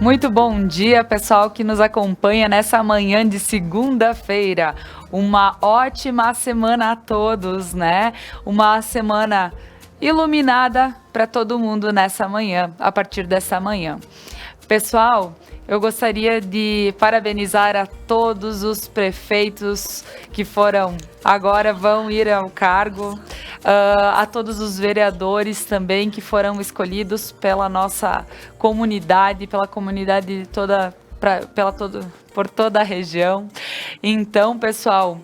Muito bom dia, pessoal que nos acompanha nessa manhã de segunda-feira. Uma ótima semana a todos, né? Uma semana iluminada para todo mundo nessa manhã, a partir dessa manhã. Pessoal, eu gostaria de parabenizar a todos os prefeitos que agora vão ir ao cargo, a todos os vereadores também que foram escolhidos pela nossa comunidade, pela comunidade toda, por toda a região. Então, pessoal,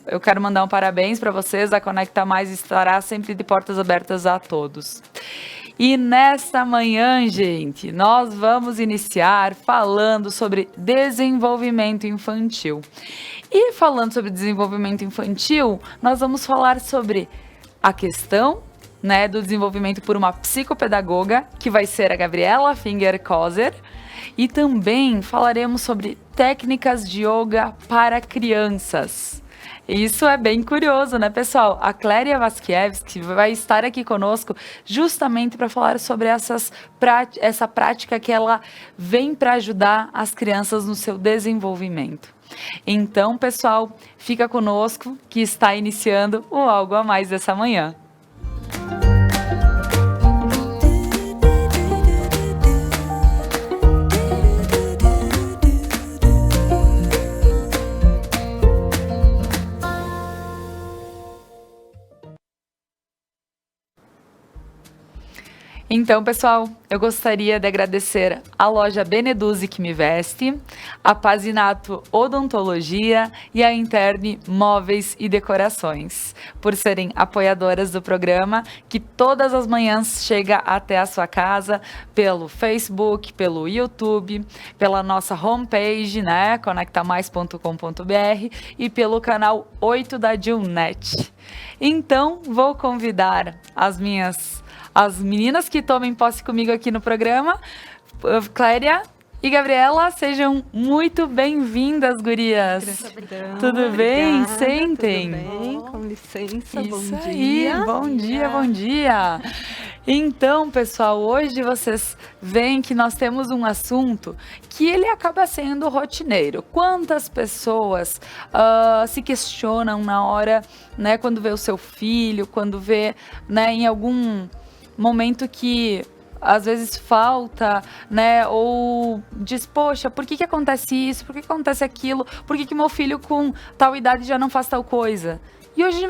eu quero mandar um parabéns para vocês. A Conecta Mais estará sempre de portas abertas a todos. E nesta manhã, gente, nós vamos iniciar falando sobre desenvolvimento infantil. E falando sobre desenvolvimento infantil, nós vamos falar sobre a questão, né, do desenvolvimento por uma psicopedagoga, que vai ser a Gabriela Finger-Koser, e também falaremos sobre técnicas de yoga para crianças. Isso é bem curioso, né, pessoal? A Cléria Vaskiewski vai estar aqui conosco justamente para falar sobre essa prática que ela vem para ajudar as crianças no seu desenvolvimento. Então, pessoal, fica conosco que está iniciando o Algo a Mais dessa manhã. Então, pessoal, eu gostaria de agradecer a loja Beneduzzi que me veste, a Pazinato Odontologia e a Interne Móveis e Decorações, por serem apoiadoras do programa, que todas as manhãs chega até a sua casa pelo Facebook, pelo YouTube, pela nossa homepage, né, conectamais.com.br e pelo canal 8 da Dilnet. Então, vou convidar as meninas que tomem posse comigo aqui no programa, Cléria e Gabriela, sejam muito bem-vindas, gurias. Tudo bem? Obrigada, Sentem. Tudo bem, com licença, Isso bom aí, dia. Bom dia. Então, pessoal, hoje vocês veem que nós temos um assunto que ele acaba sendo rotineiro. Quantas pessoas se questionam na hora, né, quando vê o seu filho, quando vê, né, em algum momento que às vezes falta, né, ou diz, poxa, por que acontece isso, por que acontece aquilo, por que meu filho com tal idade já não faz tal coisa? E hoje a gente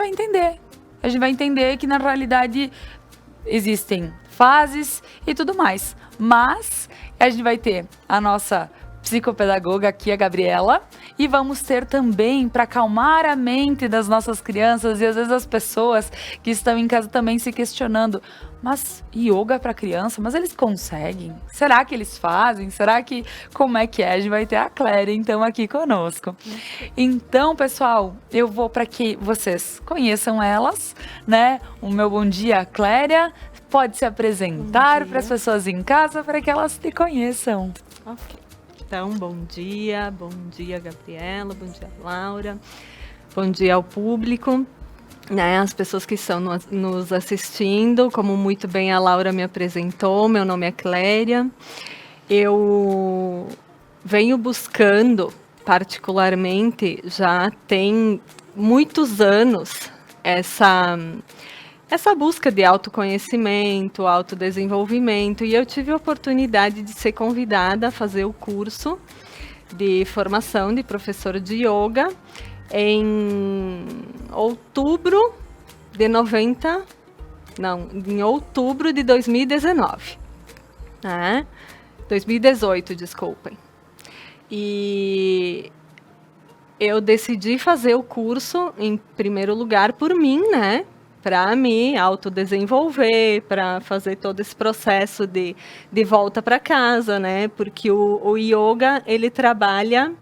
vai entender que na realidade existem fases e tudo mais, mas a gente vai ter a nossa psicopedagoga aqui, a Gabriela, e vamos ter também, para acalmar a mente das nossas crianças e às vezes as pessoas que estão em casa também se questionando, mas yoga para criança, mas eles conseguem? Será que eles fazem? Será que, como é que é? A gente vai ter a Cléria, então, aqui conosco. Então, pessoal, eu vou para que vocês conheçam elas, né? O meu bom dia, Cléria. Pode se apresentar para as pessoas em casa, para que elas te conheçam. Ok. Então, bom dia, Gabriela, bom dia, Laura, bom dia ao público, né, as pessoas que estão nos assistindo. Como muito bem a Laura me apresentou, meu nome é Cléria. Eu venho buscando, particularmente, já tem muitos anos, essa busca de autoconhecimento, autodesenvolvimento, e eu tive a oportunidade de ser convidada a fazer o curso de formação de professora de yoga em outubro de 2019. 2018, desculpem. E eu decidi fazer o curso, em primeiro lugar, por mim, né? Para me autodesenvolver, para fazer todo esse processo de volta para casa, né? Porque o yoga, ele trabalha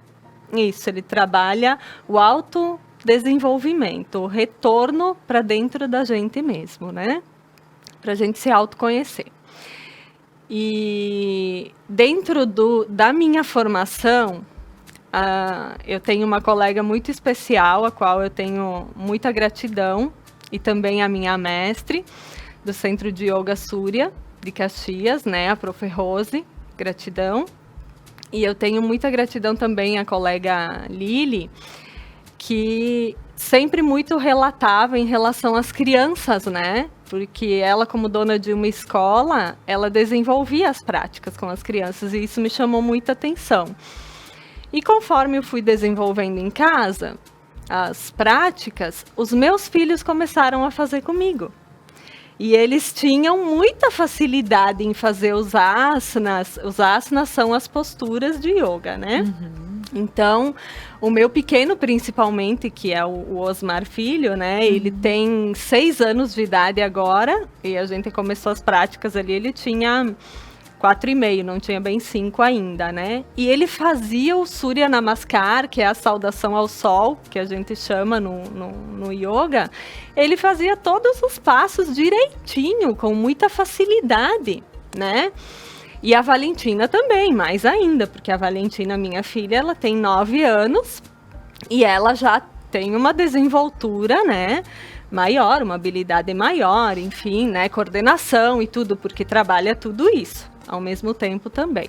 o autodesenvolvimento, o retorno para dentro da gente mesmo, né? Para a gente se autoconhecer. E dentro da minha formação, eu tenho uma colega muito especial, a qual eu tenho muita gratidão, e também a minha mestre do Centro de Yoga Surya, de Caxias, né, a Prof. Rose, gratidão. E eu tenho muita gratidão também à colega Lili, que sempre muito relatava em relação às crianças, né? Porque ela, como dona de uma escola, ela desenvolvia as práticas com as crianças e isso me chamou muita atenção. E conforme eu fui desenvolvendo em casa as práticas, os meus filhos começaram a fazer comigo. E eles tinham muita facilidade em fazer os asanas. Os asanas são as posturas de yoga, né? Então, o meu pequeno, principalmente, que é o Osmar Filho, né? Ele tem 6 anos de idade agora, e a gente começou as práticas ali, ele tinha 4,5, não tinha bem 5 ainda, né? E ele fazia o Surya Namaskar, que é a saudação ao sol, que a gente chama no yoga. Ele fazia todos os passos direitinho, com muita facilidade, né? E a Valentina também, mais ainda, porque a Valentina, minha filha, ela tem 9 anos e ela já tem uma desenvoltura, né, maior, uma habilidade maior, enfim, né, coordenação e tudo, porque trabalha tudo isso ao mesmo tempo também.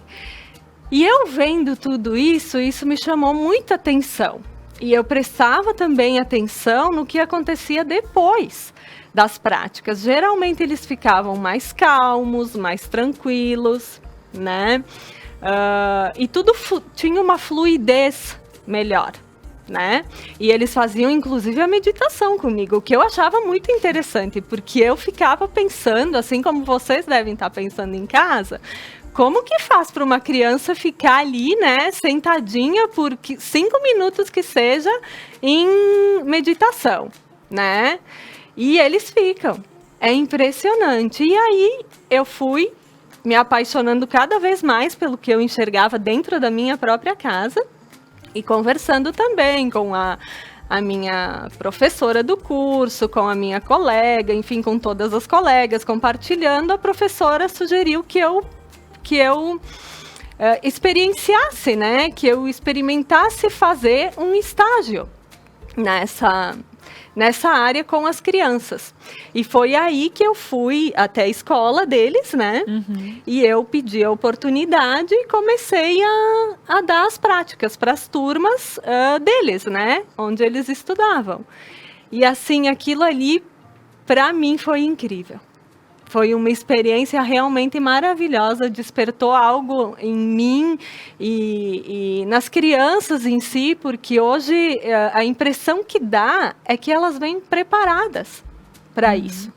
E eu vendo tudo isso, isso me chamou muita atenção. E eu prestava também atenção no que acontecia depois das práticas. Geralmente eles ficavam mais calmos, mais tranquilos, né? E tudo tinha uma fluidez melhor, né? E eles faziam inclusive a meditação comigo, o que eu achava muito interessante, porque eu ficava pensando, assim como vocês devem estar pensando em casa, como que faz para uma criança ficar ali, né, sentadinha por 5 minutos que seja em meditação, né? E eles ficam. É impressionante. E aí eu fui me apaixonando cada vez mais pelo que eu enxergava dentro da minha própria casa e conversando também com a minha professora do curso, com a minha colega, enfim, com todas as colegas, compartilhando. A professora sugeriu que eu experienciasse, né? Que eu experimentasse fazer um estágio nessa área com as crianças. E foi aí que eu fui até a escola deles, né? E eu pedi a oportunidade e comecei a dar as práticas para as turmas deles, né? Onde eles estudavam. E assim, aquilo ali, para mim, foi incrível. Foi uma experiência realmente maravilhosa, despertou algo em mim e nas crianças em si, porque hoje a impressão que dá é que elas vêm preparadas para isso.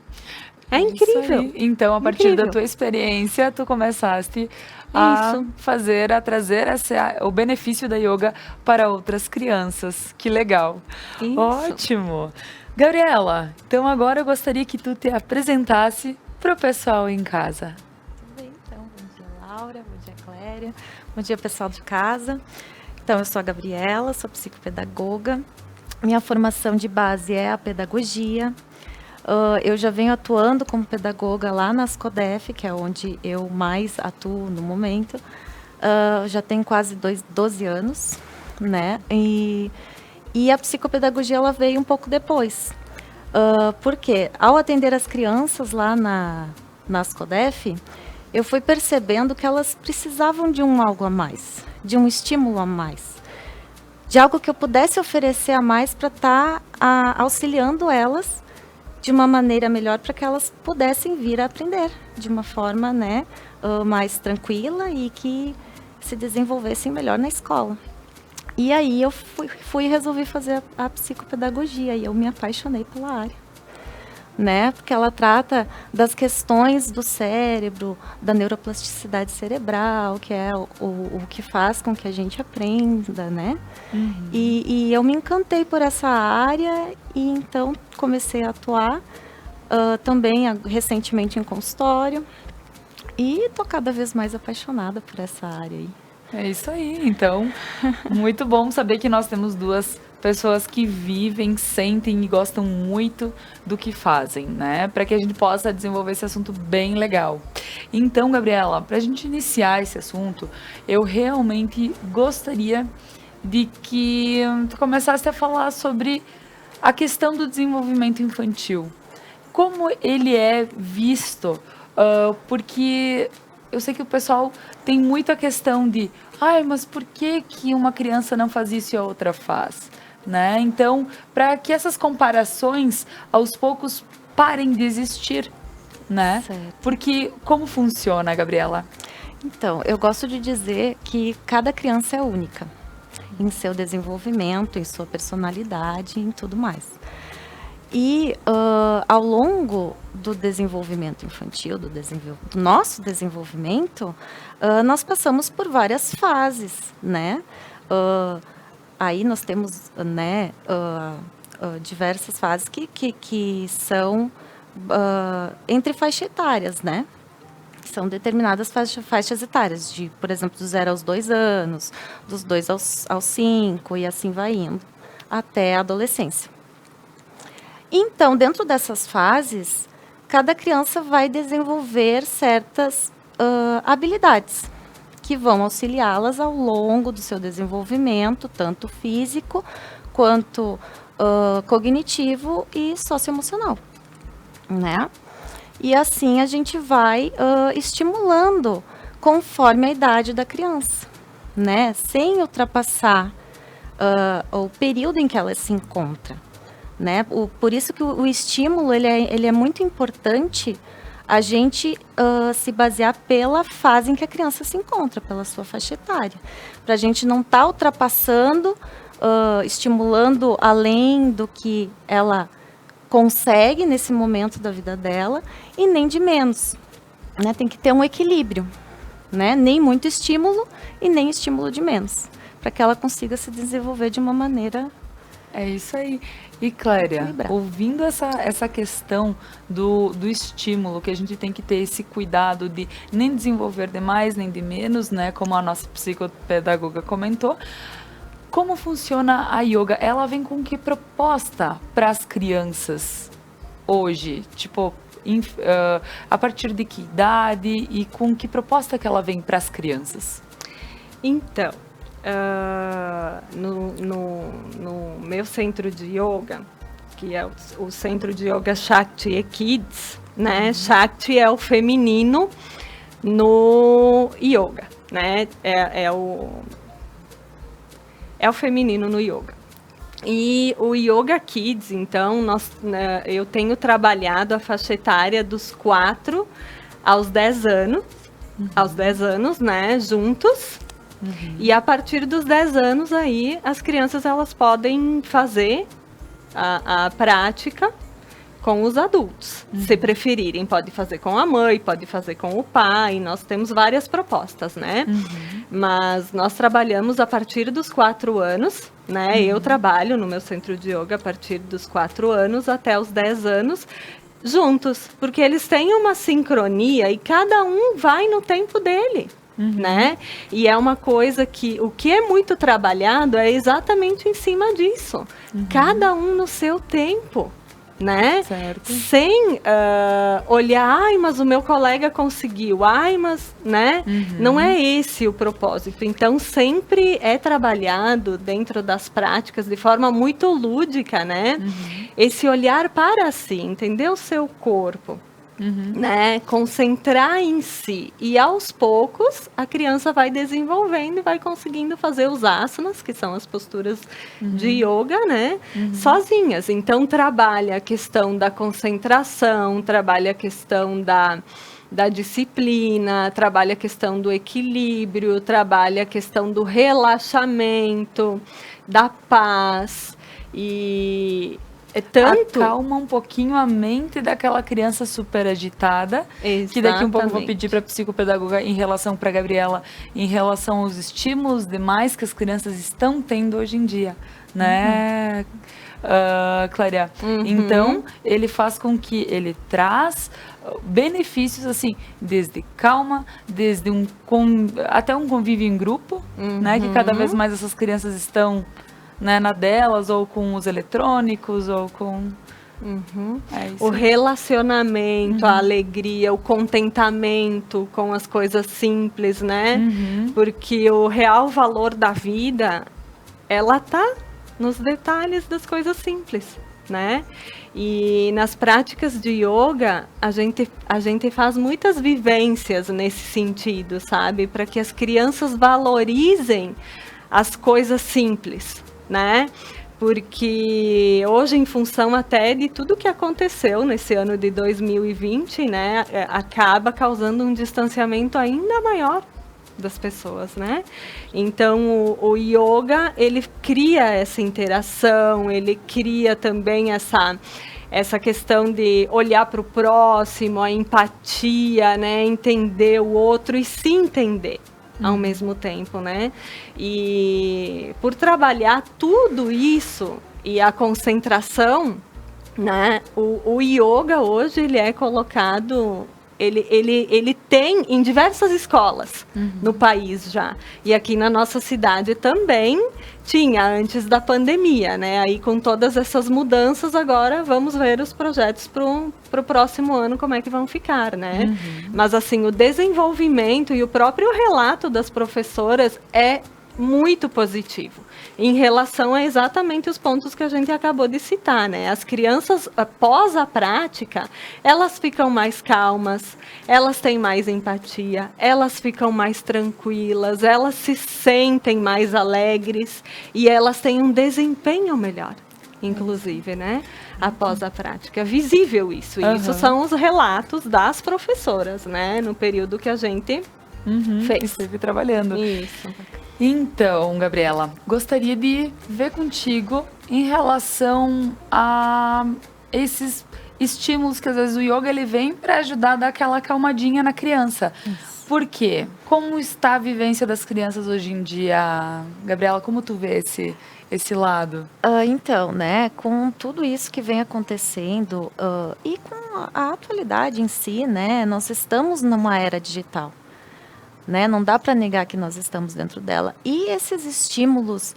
É incrível. Isso aí. Então, a partir da tua experiência, tu começaste a trazer o benefício da yoga para outras crianças. Que legal. Isso. Ótimo. Gabriela, então agora eu gostaria que tu te apresentasse para o pessoal em casa. Tudo bem, então, bom dia Laura, bom dia Cléria, bom dia pessoal de casa. Então, eu sou a Gabriela, sou psicopedagoga. Minha formação de base é a pedagogia. Eu já venho atuando como pedagoga lá na Ascodef, que é onde eu mais atuo no momento. Já tenho quase 12 anos, né? E a psicopedagogia ela veio um pouco depois. Porque ao atender as crianças lá na Ascodef, eu fui percebendo que elas precisavam de algo a mais, de um estímulo a mais, de algo que eu pudesse oferecer a mais para estar auxiliando elas de uma maneira melhor para que elas pudessem vir a aprender de uma forma, né, mais tranquila e que se desenvolvessem melhor na escola. E aí eu fui e resolvi fazer a psicopedagogia e eu me apaixonei pela área, né? Porque ela trata das questões do cérebro, da neuroplasticidade cerebral, que é o que faz com que a gente aprenda, né? E eu me encantei por essa área e então comecei a atuar também recentemente em consultório e estou cada vez mais apaixonada por essa área aí. É isso aí, então, muito bom saber que nós temos duas pessoas que vivem, sentem e gostam muito do que fazem, né? Para que a gente possa desenvolver esse assunto bem legal. Então, Gabriela, para a gente iniciar esse assunto, eu realmente gostaria de que tu começasse a falar sobre a questão do desenvolvimento infantil. Como ele é visto, porque eu sei que o pessoal tem muita questão de, ai, mas por que que uma criança não faz isso e a outra faz? Né? Então, para que essas comparações, aos poucos, parem de existir, né? Certo. Porque como funciona, Gabriela? Então, eu gosto de dizer que cada criança é única em seu desenvolvimento, em sua personalidade, em tudo mais. E ao longo do desenvolvimento infantil, do nosso desenvolvimento, nós passamos por várias fases, né? Aí nós temos, né, diversas fases que são entre faixa etárias, né? São determinadas faixas etárias, por exemplo, dos 0 aos 2 anos, dos 2 aos 5, e assim vai indo, até a adolescência. Então, dentro dessas fases, cada criança vai desenvolver certas habilidades que vão auxiliá-las ao longo do seu desenvolvimento, tanto físico quanto cognitivo e socioemocional, né? E assim a gente vai estimulando conforme a idade da criança, né? Sem ultrapassar o período em que ela se encontra, né? Por isso que o estímulo ele é muito importante a gente se basear pela fase em que a criança se encontra, pela sua faixa etária. Para a gente não estar ultrapassando, estimulando além do que ela consegue nesse momento da vida dela e nem de menos, né? Tem que ter um equilíbrio, né? Nem muito estímulo e nem estímulo de menos, para que ela consiga se desenvolver de uma maneira. É isso aí. E Cléria, equilibrada. ouvindo essa questão do estímulo, que a gente tem que ter esse cuidado de nem desenvolver de mais nem de menos, né? Como a nossa psicopedagoga comentou. Como funciona a yoga? Ela vem com que proposta para as crianças hoje? Tipo, a partir de que idade e com que proposta que ela vem para as crianças? Então, no meu centro de yoga, que é o centro de yoga Shakti Kids, né? Shakti é o feminino no yoga, né? É o feminino no yoga. E o Yoga Kids, então, eu tenho trabalhado a faixa etária dos 4 aos 10 anos, né, juntos. E a partir dos 10 anos aí, as crianças elas podem fazer a prática com os adultos. Se preferirem, pode fazer com a mãe, pode fazer com o pai. Nós temos várias propostas, né? Mas nós trabalhamos a partir dos 4 anos, né? Eu trabalho no meu centro de yoga a partir dos 4 anos até os 10 anos, juntos. Porque eles têm uma sincronia e cada um vai no tempo dele. Né? E é uma coisa que o que é muito trabalhado é exatamente em cima disso. Cada um no seu tempo. Né? Certo. Sem olhar, ai, mas o meu colega conseguiu, ai, mas, né? Não é esse o propósito. Então, sempre é trabalhado dentro das práticas de forma muito lúdica, né? Esse olhar para si, entender o seu corpo. Né? Concentrar em si. E aos poucos a criança vai desenvolvendo e vai conseguindo fazer os asanas, que são as posturas de yoga, né? Sozinhas. Então trabalha a questão da concentração, trabalha a questão da disciplina, trabalha a questão do equilíbrio, trabalha a questão do relaxamento, da paz e acalma um pouquinho a mente daquela criança super agitada. Exatamente. Que daqui um pouco eu vou pedir para a psicopedagoga em relação para a Gabriela, em relação aos estímulos demais que as crianças estão tendo hoje em dia, né, Cléria? Então, ele faz com que ele traz benefícios, assim, desde calma, desde até um convívio em grupo, né, que cada vez mais essas crianças estão, né, na delas, ou com os eletrônicos, ou com... É isso. O relacionamento, a alegria, o contentamento com as coisas simples, né? Porque o real valor da vida, ela tá nos detalhes das coisas simples, né? E nas práticas de yoga, a gente faz muitas vivências nesse sentido, sabe? Para que as crianças valorizem as coisas simples, né? Porque hoje, em função até de tudo que aconteceu nesse ano de 2020, né? Acaba causando um distanciamento ainda maior das pessoas, né? Então, o yoga, ele cria essa interação, ele cria também essa questão de olhar para o próximo, a empatia, né? Entender o outro e se entender ao mesmo tempo, né? E por trabalhar tudo isso e a concentração, né? O yoga hoje, ele é colocado... Ele tem em diversas escolas no país já. E aqui na nossa cidade também tinha, antes da pandemia, né? Aí com todas essas mudanças, agora vamos ver os projetos para o próximo ano, como é que vão ficar, né? Mas assim, o desenvolvimento e o próprio relato das professoras é muito positivo em relação a exatamente os pontos que a gente acabou de citar, né? As crianças, após a prática, elas ficam mais calmas, elas têm mais empatia, elas ficam mais tranquilas, elas se sentem mais alegres e elas têm um desempenho melhor, inclusive, né? Após a prática. Visível isso. Isso são os relatos das professoras, né? No período que a gente fez. Esteve trabalhando. Isso. Então, Gabriela, gostaria de ver contigo em relação a esses estímulos que às vezes o yoga ele vem para ajudar a dar aquela acalmadinha na criança. Isso. Por quê? Como está a vivência das crianças hoje em dia? Gabriela, como tu vê esse lado? Então, né, com tudo isso que vem acontecendo e com a atualidade em si, né, nós estamos numa era digital. Né? Não dá para negar que nós estamos dentro dela. E esses estímulos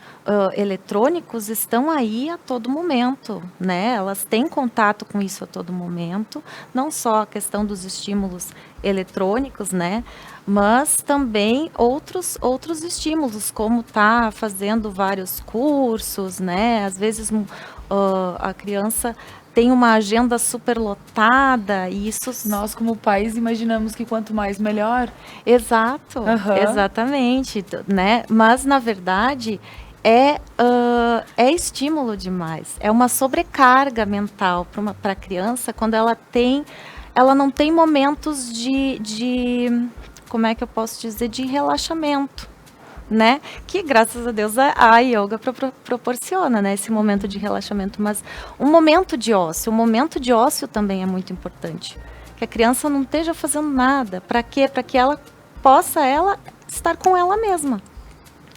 eletrônicos estão aí a todo momento, né? Elas têm contato com isso a todo momento, não só a questão dos estímulos eletrônicos, né? Mas também outros estímulos, como tá fazendo vários cursos, né? Às vezes a criança tem uma agenda super lotada e isso... Nós, como pais, imaginamos que quanto mais, melhor. Exato, exatamente, né? Mas, na verdade, é estímulo demais. É uma sobrecarga mental para a criança quando ela não tem momentos de... Como é que eu posso dizer? De relaxamento. Né? Que graças a Deus a yoga proporciona, né? Esse momento de relaxamento, mas um momento de ócio também é muito importante, que a criança não esteja fazendo nada. Para quê? Para que ela possa estar com ela mesma,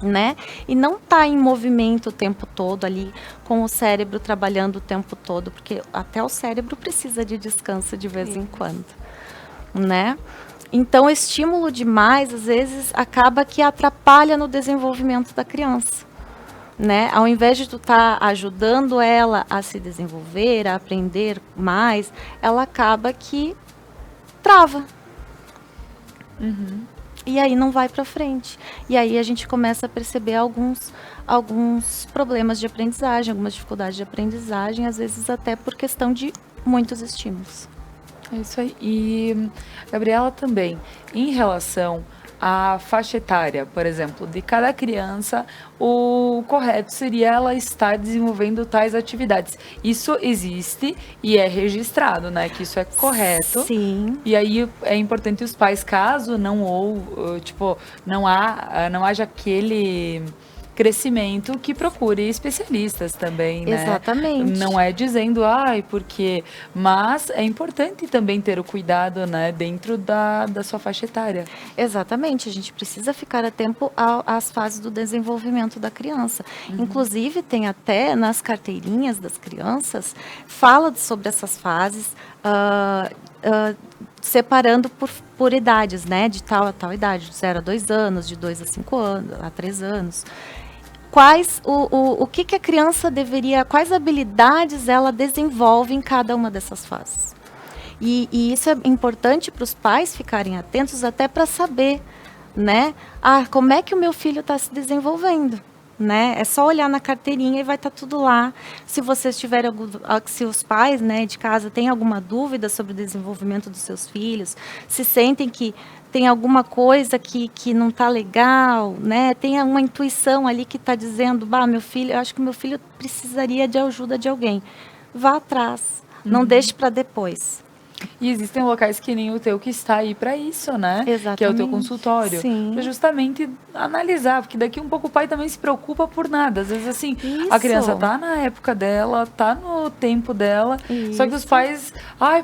né? E não tá em movimento o tempo todo ali, com o cérebro trabalhando o tempo todo, porque até o cérebro precisa de descanso de vez em quando, né? Então, estímulo demais, às vezes, acaba que atrapalha no desenvolvimento da criança, né? Ao invés de tu estar ajudando ela a se desenvolver, a aprender mais, ela acaba que trava. E aí não vai para frente. E aí a gente começa a perceber alguns problemas de aprendizagem, algumas dificuldades de aprendizagem, às vezes até por questão de muitos estímulos. É isso aí. E, Gabriela, também, em relação à faixa etária, por exemplo, de cada criança, o correto seria ela estar desenvolvendo tais atividades. Isso existe e é registrado, né? Que isso é correto. Sim. E aí é importante os pais, caso não haja aquele crescimento, que procure especialistas também, né? Exatamente. Não é dizendo, porque... Mas é importante também ter o cuidado, né, dentro da sua faixa etária. Exatamente. A gente precisa ficar atento às fases do desenvolvimento da criança. Inclusive, tem até nas carteirinhas das crianças, fala sobre essas fases, separando por idades, né? De tal a tal idade, de 0 a 2 anos, de 2 a 5 anos, a 3 anos. O que a criança quais habilidades ela desenvolve em cada uma dessas fases. E isso é importante para os pais ficarem atentos até para saber, né? Como é que o meu filho está se desenvolvendo, né? É só olhar na carteirinha e vai estar tudo lá. Se vocês tiverem se os pais, né, de casa têm alguma dúvida sobre o desenvolvimento dos seus filhos, se sentem que tem alguma coisa que não está legal, né? Tem uma intuição ali que está dizendo, meu filho, eu acho que meu filho precisaria de ajuda de alguém. Vá atrás, não deixe para depois. E existem locais que nem o teu que está aí para isso, né? Exatamente. Que é o teu consultório. Sim. Para justamente analisar, porque daqui um pouco o pai também se preocupa por nada. Às vezes, assim, Isso. a criança tá na época dela, tá no tempo dela, só que os pais,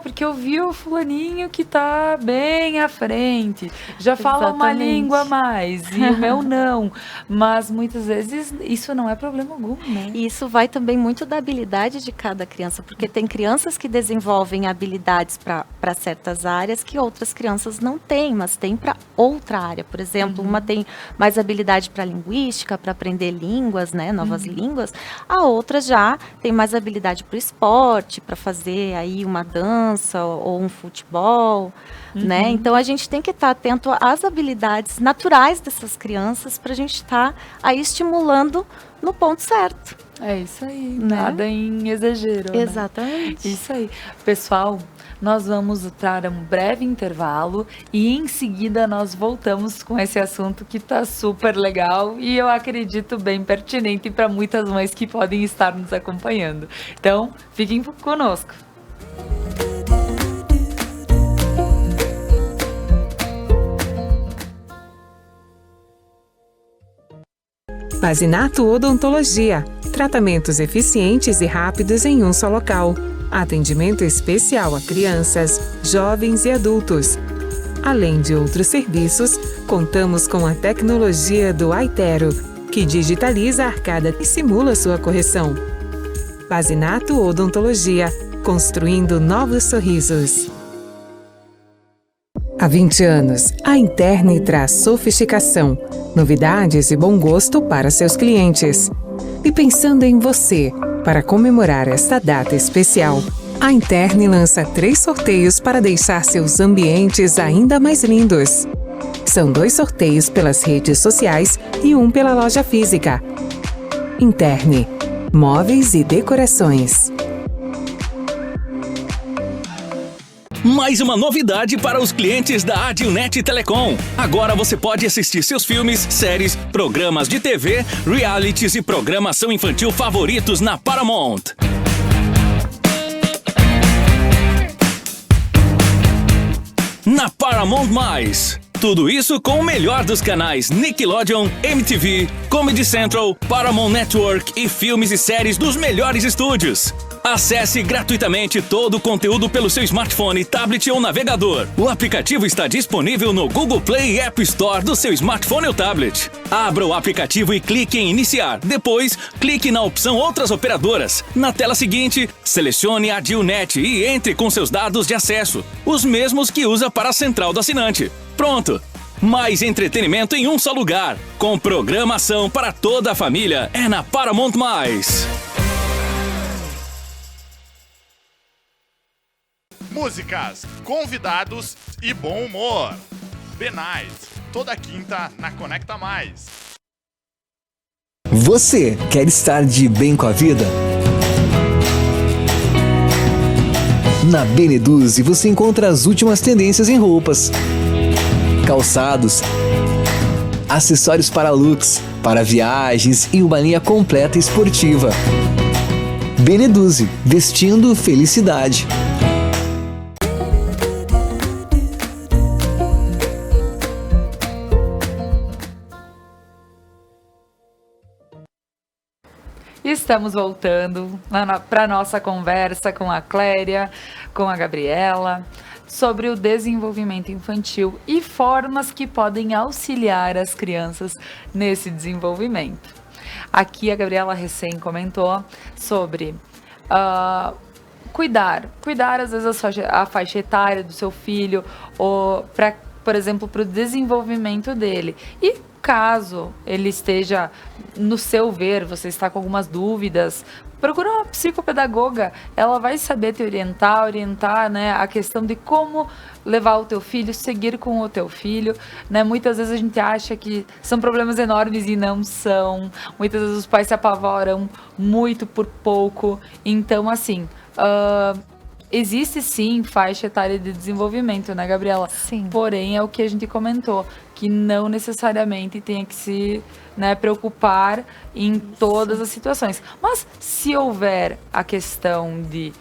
porque eu vi o fulaninho que tá bem à frente, já fala uma língua a mais, e o meu não. Mas muitas vezes isso não é problema algum, né? E isso vai também muito da habilidade de cada criança, porque tem crianças que desenvolvem habilidades para certas áreas que outras crianças não têm, mas tem para outra área. Por exemplo, uma tem mais habilidade para linguística, para aprender línguas, né, novas línguas. A outra já tem mais habilidade para o esporte, para fazer aí uma dança ou um futebol, né? Então a gente tem que estar atento às habilidades naturais dessas crianças para a gente estar aí estimulando no ponto certo. É isso aí, né? Nada em exagero. Exatamente. Né? Isso aí. Pessoal, nós vamos para um breve intervalo e em seguida nós voltamos com esse assunto que tá super legal e eu acredito bem pertinente para muitas mães que podem estar nos acompanhando. Então, fiquem conosco. Pazinato Odontologia. Tratamentos eficientes e rápidos em um só local. Atendimento especial a crianças, jovens e adultos. Além de outros serviços, contamos com a tecnologia do Aitero, que digitaliza a arcada e simula sua correção. Pazinato Odontologia, construindo novos sorrisos. Há 20 anos, a Interne traz sofisticação, novidades e bom gosto para seus clientes. E pensando em você, para comemorar esta data especial, a Interne lança 3 sorteios para deixar seus ambientes ainda mais lindos. São 2 sorteios pelas redes sociais e 1 pela loja física. Interne, móveis e decorações. Mais uma novidade para os clientes da Adilnet Telecom. Agora você pode assistir seus filmes, séries, programas de TV, realities e programação infantil favoritos na Paramount. Na Paramount+. Tudo isso com o melhor dos canais Nickelodeon, MTV, Comedy Central, Paramount Network e filmes e séries dos melhores estúdios. Acesse gratuitamente todo o conteúdo pelo seu smartphone, tablet ou navegador. O aplicativo está disponível no Google Play e App Store do seu smartphone ou tablet. Abra o aplicativo e clique em Iniciar. Depois, clique na opção Outras Operadoras. Na tela seguinte, selecione a Adilnet e entre com seus dados de acesso, os mesmos que usa para a central do assinante. Pronto! Mais entretenimento em um só lugar. Com programação para toda a família. É na Paramount+. Músicas, convidados e bom humor. The Night, toda quinta na Conecta Mais. Você quer estar de bem com a vida? Na Beneduzzi você encontra as últimas tendências em roupas, calçados, acessórios para looks, para viagens e uma linha completa esportiva. Beneduzzi, vestindo felicidade. Estamos voltando para a nossa conversa com a Cléria, com a Gabriela, sobre o desenvolvimento infantil e formas que podem auxiliar as crianças nesse desenvolvimento. Aqui a Gabriela recém comentou sobre cuidar às vezes a faixa etária do seu filho, ou para por exemplo, para o desenvolvimento dele. E caso ele esteja, no seu ver, você está com algumas dúvidas, procura uma psicopedagoga, ela vai saber te orientar, né, a questão de como levar o teu filho, seguir com o teu filho, né? Muitas vezes a gente acha que são problemas enormes e não são. Muitas vezes os pais se apavoram muito por pouco. Então, assim, existe sim faixa etária de desenvolvimento, né, Gabriela? Sim. Porém, é o que a gente comentou, que não necessariamente tenha que se, né, preocupar em todas as situações. Mas se houver a questão de,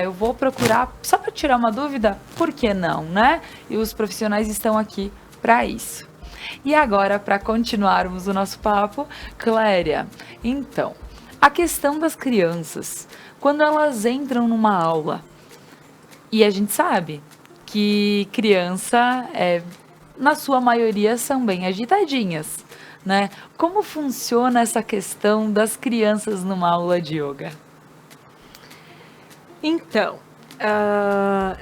eu vou procurar só para tirar uma dúvida, por que não, né? E os profissionais estão aqui para isso. E agora, para continuarmos o nosso papo, Cléria, então, a questão das crianças, quando elas entram numa aula, e a gente sabe que criança, na sua maioria, são bem agitadinhas, né? Como funciona essa questão das crianças numa aula de yoga? Então,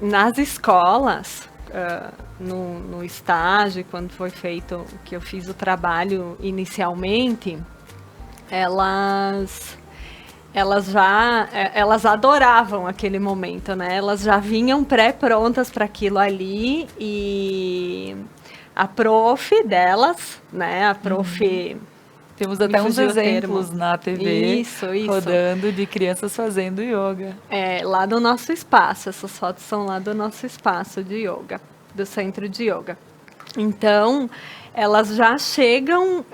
nas escolas, no estágio, quando foi feito, que eu fiz o trabalho inicialmente, elas adoravam aquele momento, né? Elas já vinham pré-prontas para aquilo ali e a prof delas, né? A prof... Temos até uns fugiu o exemplos termo. na TV Isso. rodando de crianças fazendo yoga. Lá do nosso espaço, essas fotos são lá do nosso espaço de yoga, do centro de yoga. Então, elas já chegam,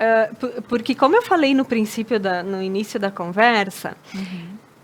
porque como eu falei no princípio, no início da conversa,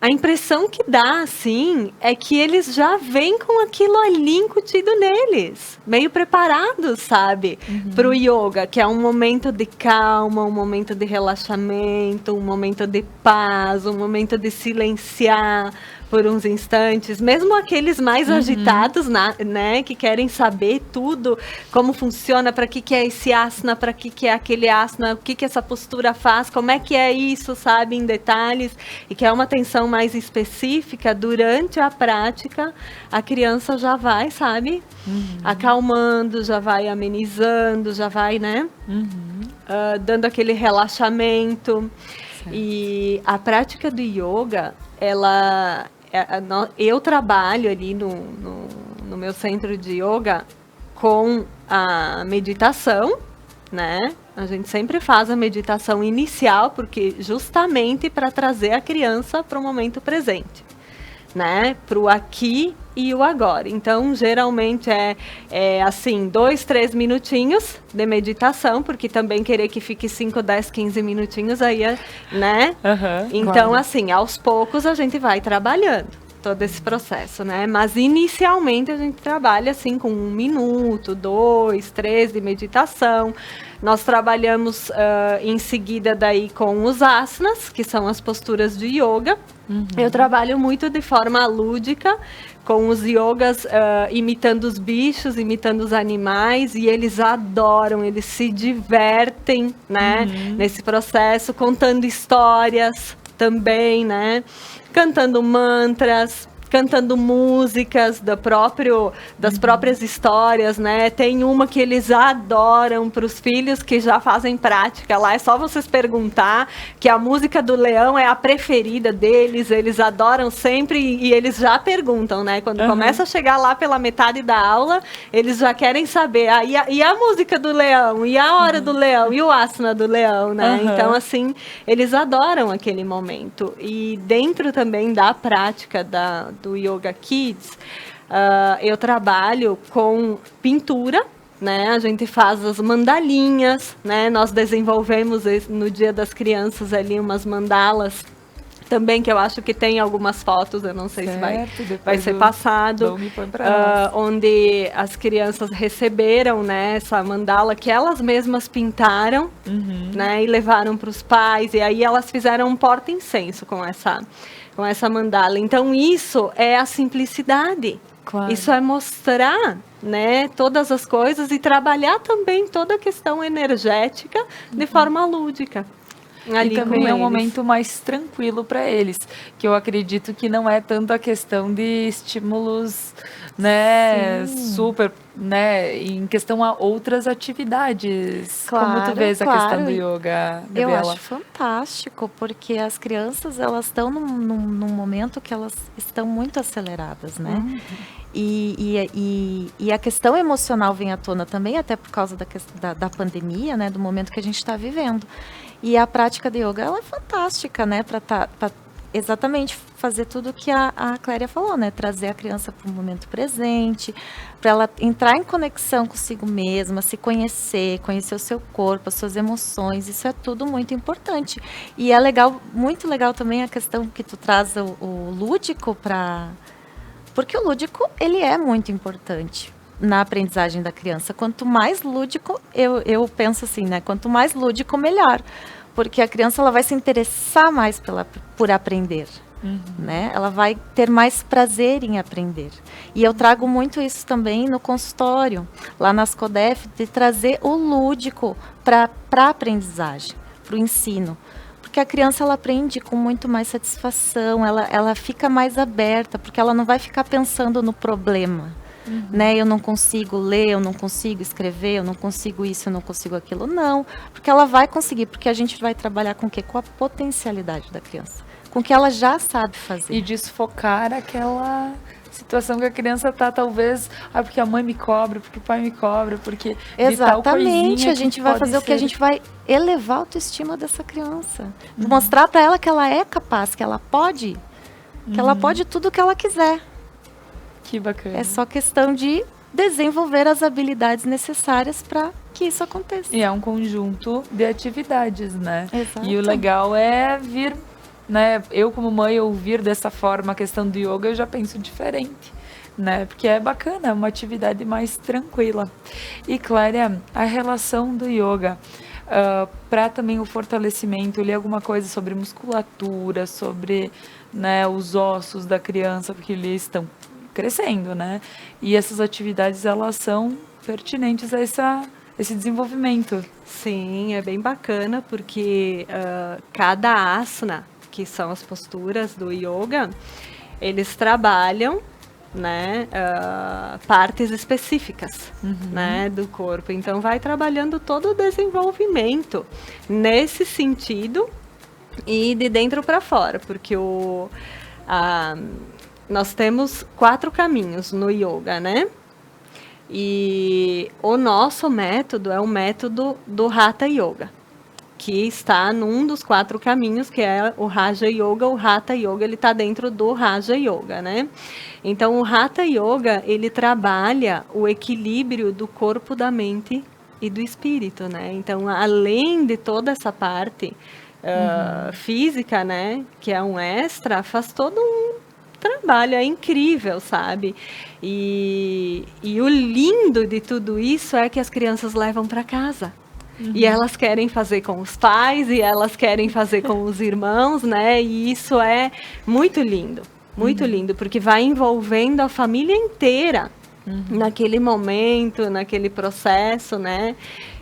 a impressão que dá, assim, é que eles já vêm com aquilo ali incutido neles, meio preparados, sabe, para o yoga, que é um momento de calma, um momento de relaxamento, um momento de paz, um momento de silenciar por uns instantes, mesmo aqueles mais agitados, né, que querem saber tudo, como funciona, para que é esse asana, para que é aquele asana, o que essa postura faz, como é que é isso, sabe, em detalhes, e que é uma atenção mais específica, durante a prática, a criança já vai, sabe, acalmando, já vai amenizando, já vai, né, dando aquele relaxamento. Certo. E a prática do yoga, eu trabalho ali no meu centro de yoga com a meditação, né? A gente sempre faz a meditação inicial, porque justamente para trazer a criança para o momento presente, né? Para o aqui e o agora. Então, geralmente é assim, 2, 3 minutinhos de meditação, porque também querer que fique 5, 10, 15 minutinhos aí, né? Então, claro. Assim, aos poucos a gente vai trabalhando todo esse processo, né? Mas inicialmente a gente trabalha assim com 1 minuto, 2, 3 de meditação. Nós trabalhamos em seguida daí com os asanas, que são as posturas de yoga. Eu trabalho muito de forma lúdica, com os yogas imitando os bichos, imitando os animais, e eles adoram, eles se divertem, né, nesse processo, contando histórias também, né, cantando mantras, cantando músicas das próprias histórias, né? Tem uma que eles adoram para os filhos que já fazem prática lá. É só vocês perguntar, que a música do leão é a preferida deles. Eles adoram sempre e eles já perguntam, né? Quando começa a chegar lá pela metade da aula, eles já querem saber. E a música do leão? E a hora do leão? E o asana do leão, né? Então, assim, eles adoram aquele momento. E dentro também da prática do Yoga Kids, eu trabalho com pintura, né? A gente faz as mandalinhas, né? Nós desenvolvemos no Dia das Crianças ali umas mandalas também, que eu acho que tem algumas fotos, eu não sei se vai ser passado, onde as crianças receberam, né, essa mandala que elas mesmas pintaram, né, e levaram para os pais, e aí elas fizeram um porta-incenso com essa mandala. Então, isso é a simplicidade. Claro. Isso é mostrar, né, todas as coisas e trabalhar também toda a questão energética de forma lúdica. E também é um momento mais tranquilo para eles, que eu acredito que não é tanto a questão de estímulos, né, super né, em questão a outras atividades. Como tu Claro, vês a claro. questão do yoga, Eu Gabriela? acho fantástico, porque as crianças, elas estão num momento que elas estão muito aceleradas, né? E a questão emocional vem à tona também, até por causa da pandemia, né? Do momento que a gente está vivendo. E a prática de yoga, ela é fantástica, né? Para exatamente fazer tudo o que a Cléria falou, né? Trazer a criança para o momento presente, para ela entrar em conexão consigo mesma, se conhecer o seu corpo, as suas emoções, isso é tudo muito importante. E é legal, muito legal também a questão que tu traz o lúdico porque o lúdico, ele é muito importante na aprendizagem da criança. Quanto mais lúdico, eu penso assim, né? Quanto mais lúdico, melhor. Porque a criança, ela vai se interessar mais por aprender, né? Ela vai ter mais prazer em aprender. E eu trago muito isso também no consultório, lá nas CODEF, de trazer o lúdico para a aprendizagem, para o ensino. Porque a criança, ela aprende com muito mais satisfação, ela fica mais aberta, porque ela não vai ficar pensando no problema. Né? Eu não consigo ler, eu não consigo escrever, eu não consigo isso, eu não consigo aquilo. Não, porque ela vai conseguir, porque a gente vai trabalhar com o quê? Com a potencialidade da criança, com o que ela já sabe fazer. E desfocar aquela situação que a criança tá, talvez, porque a mãe me cobra, porque o pai me cobra, porque de tal Exatamente, coisinha a gente que vai pode fazer o que? A ser. gente vai elevar a autoestima dessa criança. Mostrar para ela que ela é capaz, que ela pode, que ela pode tudo o que ela quiser. Que bacana. É só questão de desenvolver as habilidades necessárias para que isso aconteça. E é um conjunto de atividades, né? Exato. E o legal é vir, né? Eu, como mãe, ouvir dessa forma a questão do yoga, eu já penso diferente, né? Porque é bacana, é uma atividade mais tranquila. E, Clária, a relação do yoga para também o fortalecimento, eu li alguma coisa sobre musculatura, sobre, né, os ossos da criança, porque eles estão crescendo, né? E essas atividades, elas são pertinentes a esse desenvolvimento. Sim, é bem bacana porque cada asana, que são as posturas do yoga, eles trabalham, né, partes específicas, né, do corpo. Então vai trabalhando todo o desenvolvimento nesse sentido e de dentro para fora, porque nós temos 4 caminhos no yoga, né? E o nosso método é o método do Hatha Yoga, que está num dos 4 caminhos, que é o Raja Yoga. O Hatha Yoga, ele está dentro do Raja Yoga, né? Então, o Hatha Yoga, ele trabalha o equilíbrio do corpo, da mente e do espírito, né? Então, além de toda essa parte física, né, que é um extra, faz todo um trabalho, é incrível, sabe? E o lindo de tudo isso é que as crianças levam para casa. E elas querem fazer com os pais, e elas querem fazer com os irmãos, né? E isso é muito lindo, porque vai envolvendo a família inteira naquele momento, naquele processo, né?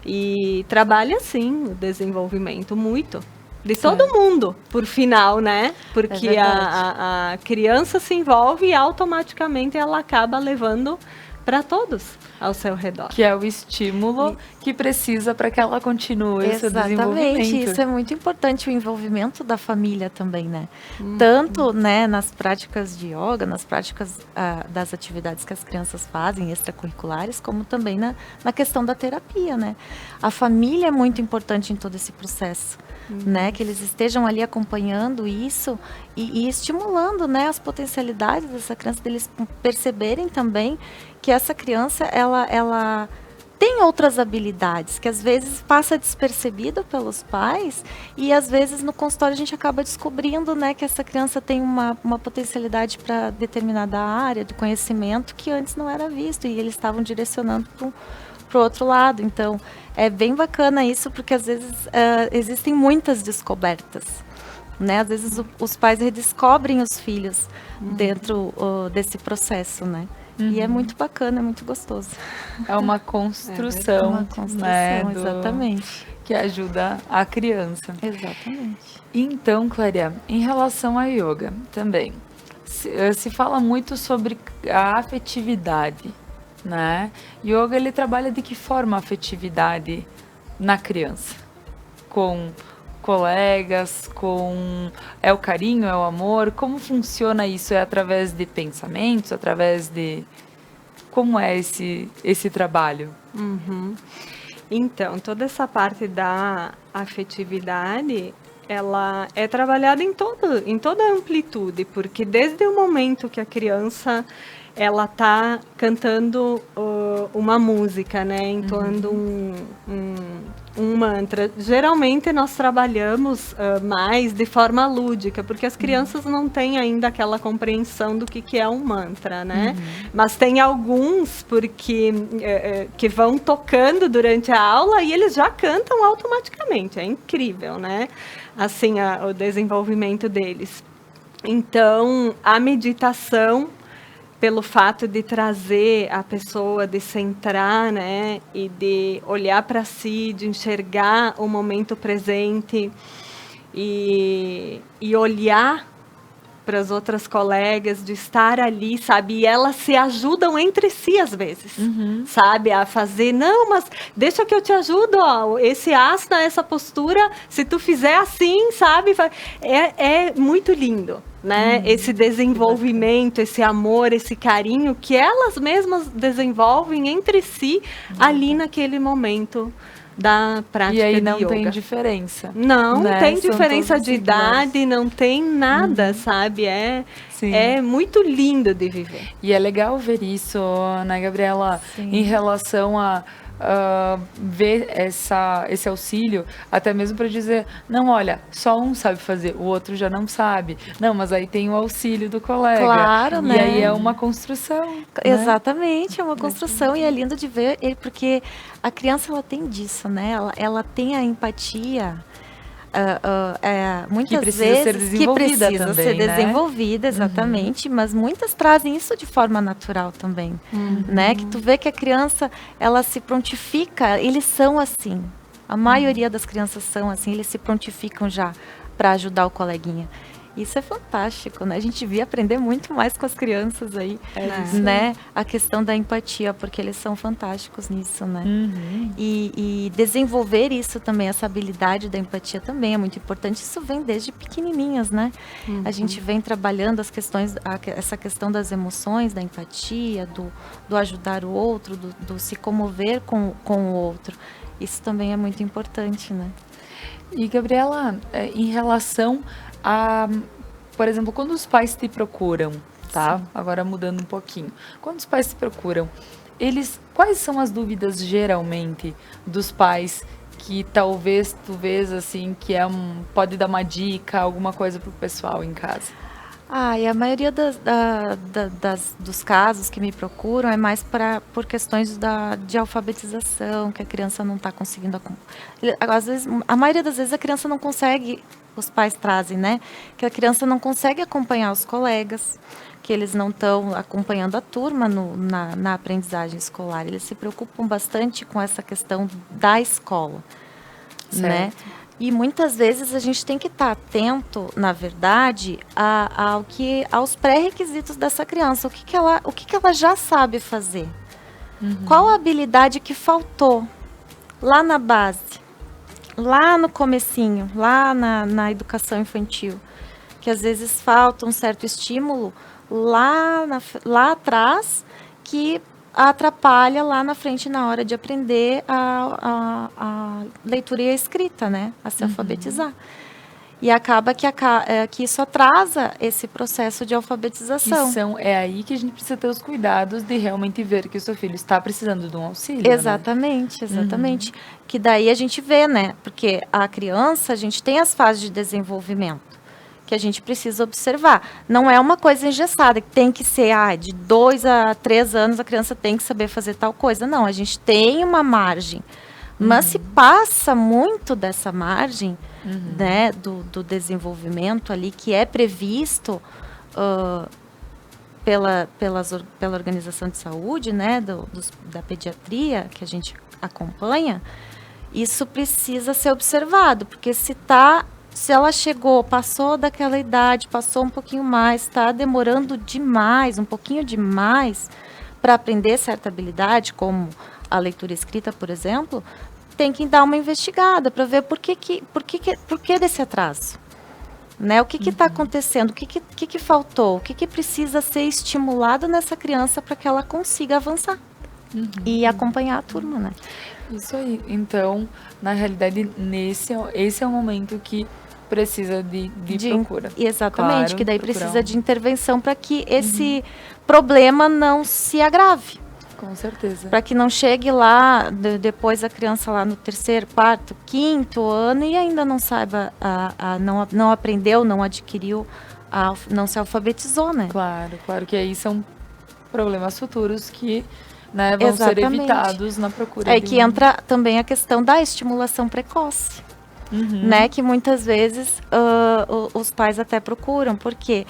E trabalha, assim, o desenvolvimento muito. De todo mundo, por final, né? Porque a criança se envolve e automaticamente ela acaba levando para todos ao seu redor. Que é o estímulo que precisa para que ela continue esse desenvolvimento. Exatamente, isso é muito importante, o envolvimento da família também, né? Tanto, né, nas práticas de yoga, nas práticas das atividades que as crianças fazem, extracurriculares, como também na questão da terapia, né? A família é muito importante em todo esse processo. Né, que eles estejam ali acompanhando isso e estimulando, né, as potencialidades dessa criança, deles perceberem também que essa criança ela tem outras habilidades que às vezes passa despercebido pelos pais, e às vezes no consultório a gente acaba descobrindo, né, que essa criança tem uma potencialidade para determinada área de conhecimento que antes não era visto, e eles estavam direcionando para o outro lado. Então é bem bacana isso, porque às vezes existem muitas descobertas, né? Às vezes os pais redescobrem os filhos dentro desse processo, né? E é muito bacana, é muito gostoso. É uma construção, Uma construção, né, exatamente. que ajuda a criança. Exatamente. Então, Clária, em relação a yoga também, se fala muito sobre a afetividade, né? Yoga, ele trabalha de que forma a afetividade na criança? Com colegas, é o carinho, é o amor? Como funciona isso? É através de pensamentos, através de... Como é esse trabalho? Uhum. Então, toda essa parte da afetividade, ela é trabalhada em toda a amplitude, porque desde o momento que a criança ela tá cantando uma música, né, entoando um mantra. Geralmente nós trabalhamos mais de forma lúdica, porque as crianças não têm ainda aquela compreensão do que é um mantra, né? Mas tem alguns que vão tocando durante a aula e eles já cantam automaticamente. É incrível, né? Assim, o desenvolvimento deles. Então, a meditação, pelo fato de trazer a pessoa, de centrar, né, e de olhar para si, de enxergar o momento presente e olhar para as outras colegas, de estar ali, sabe? E elas se ajudam entre si às vezes, sabe? A fazer, não, mas deixa que eu te ajudo, ó, esse asana, essa postura, se tu fizer assim, sabe? É muito lindo, né? Esse desenvolvimento, esse amor, esse carinho que elas mesmas desenvolvem entre si ali naquele momento da prática de yoga. E aí não tem diferença. Não, né? tem São diferença todos de iguais. idade, não tem nada, sabe? Sim. É muito lindo de viver. E é legal ver isso, né, Gabriela, em relação a ver esse auxílio, até mesmo para dizer, não, olha, só um sabe fazer, o outro já não sabe. Não, mas aí tem o auxílio do colega. Claro, e né? E aí é uma construção. Né? Exatamente, é uma construção e é lindo de ver, porque a criança ela tem disso, né? Ela tem a empatia. Muitas Que precisa vezes ser desenvolvida que precisa também, ser né? desenvolvida, exatamente, mas muitas trazem isso de forma natural também, né? Que tu vê que a criança, ela se prontifica, eles são assim, a maioria das crianças são assim, eles se prontificam já para ajudar o coleguinha. Isso é fantástico, né? A gente devia aprender muito mais com as crianças aí, né? A questão da empatia, porque eles são fantásticos nisso, né? E desenvolver isso também, essa habilidade da empatia também é muito importante. Isso vem desde pequenininhas, né? A gente vem trabalhando as questões, essa questão das emoções, da empatia, do ajudar o outro, do se comover com o outro. Isso também é muito importante, né? E, Gabriela, em relação a, por exemplo, quando os pais te procuram, tá? Sim. Agora mudando um pouquinho. Quando os pais te procuram, quais são as dúvidas geralmente dos pais que talvez tu vês assim que pode dar uma dica, alguma coisa pro pessoal em casa? E a maioria dos casos que me procuram é mais por questões de alfabetização, que a criança não está conseguindo. Às vezes, a maioria das vezes a criança não consegue, os pais trazem, né? Que a criança não consegue acompanhar os colegas, que eles não estão acompanhando a turma na aprendizagem escolar. Eles se preocupam bastante com essa questão da escola, né? E muitas vezes a gente tem que estar atento, na verdade, aos pré-requisitos dessa criança. O que ela já sabe fazer? Qual a habilidade que faltou lá na base, lá no comecinho, lá na educação infantil? Que às vezes falta um certo estímulo lá atrás que atrapalha lá na frente na hora de aprender a leitura e a escrita, né? A se alfabetizar. E acaba que isso atrasa esse processo de alfabetização. É aí que a gente precisa ter os cuidados de realmente ver que o seu filho está precisando de um auxílio. Exatamente, exatamente. Que daí a gente vê, né? Porque a criança, a gente tem as fases de desenvolvimento que a gente precisa observar. Não é uma coisa engessada, que tem que ser, de 2 a 3 anos a criança tem que saber fazer tal coisa. Não, a gente tem uma margem. Mas se passa muito dessa margem, né, do desenvolvimento ali, que é previsto pela Organização de Saúde, né, da pediatria, que a gente acompanha, isso precisa ser observado, porque se ela chegou, passou daquela idade, passou um pouquinho mais, está demorando demais, um pouquinho demais, para aprender certa habilidade, como a leitura escrita, por exemplo, tem que dar uma investigada para ver por que desse atraso. Né? O que está acontecendo? O que faltou? O que precisa ser estimulado nessa criança para que ela consiga avançar e acompanhar a turma, né? Isso aí. Então, na realidade, esse é o momento que precisa de procura. Exatamente, Claro, que daí procurar precisa de intervenção para que esse problema não se agrave. Com certeza. Para que não chegue lá, depois a criança lá no 3º, 4º, 5º ano e ainda não saiba, não aprendeu, não adquiriu, não se alfabetizou, né? Claro que aí são problemas futuros que, né, vão ser Exatamente. evitados na procura. É que entra também a questão da estimulação precoce, né? Que muitas vezes os pais até procuram, porque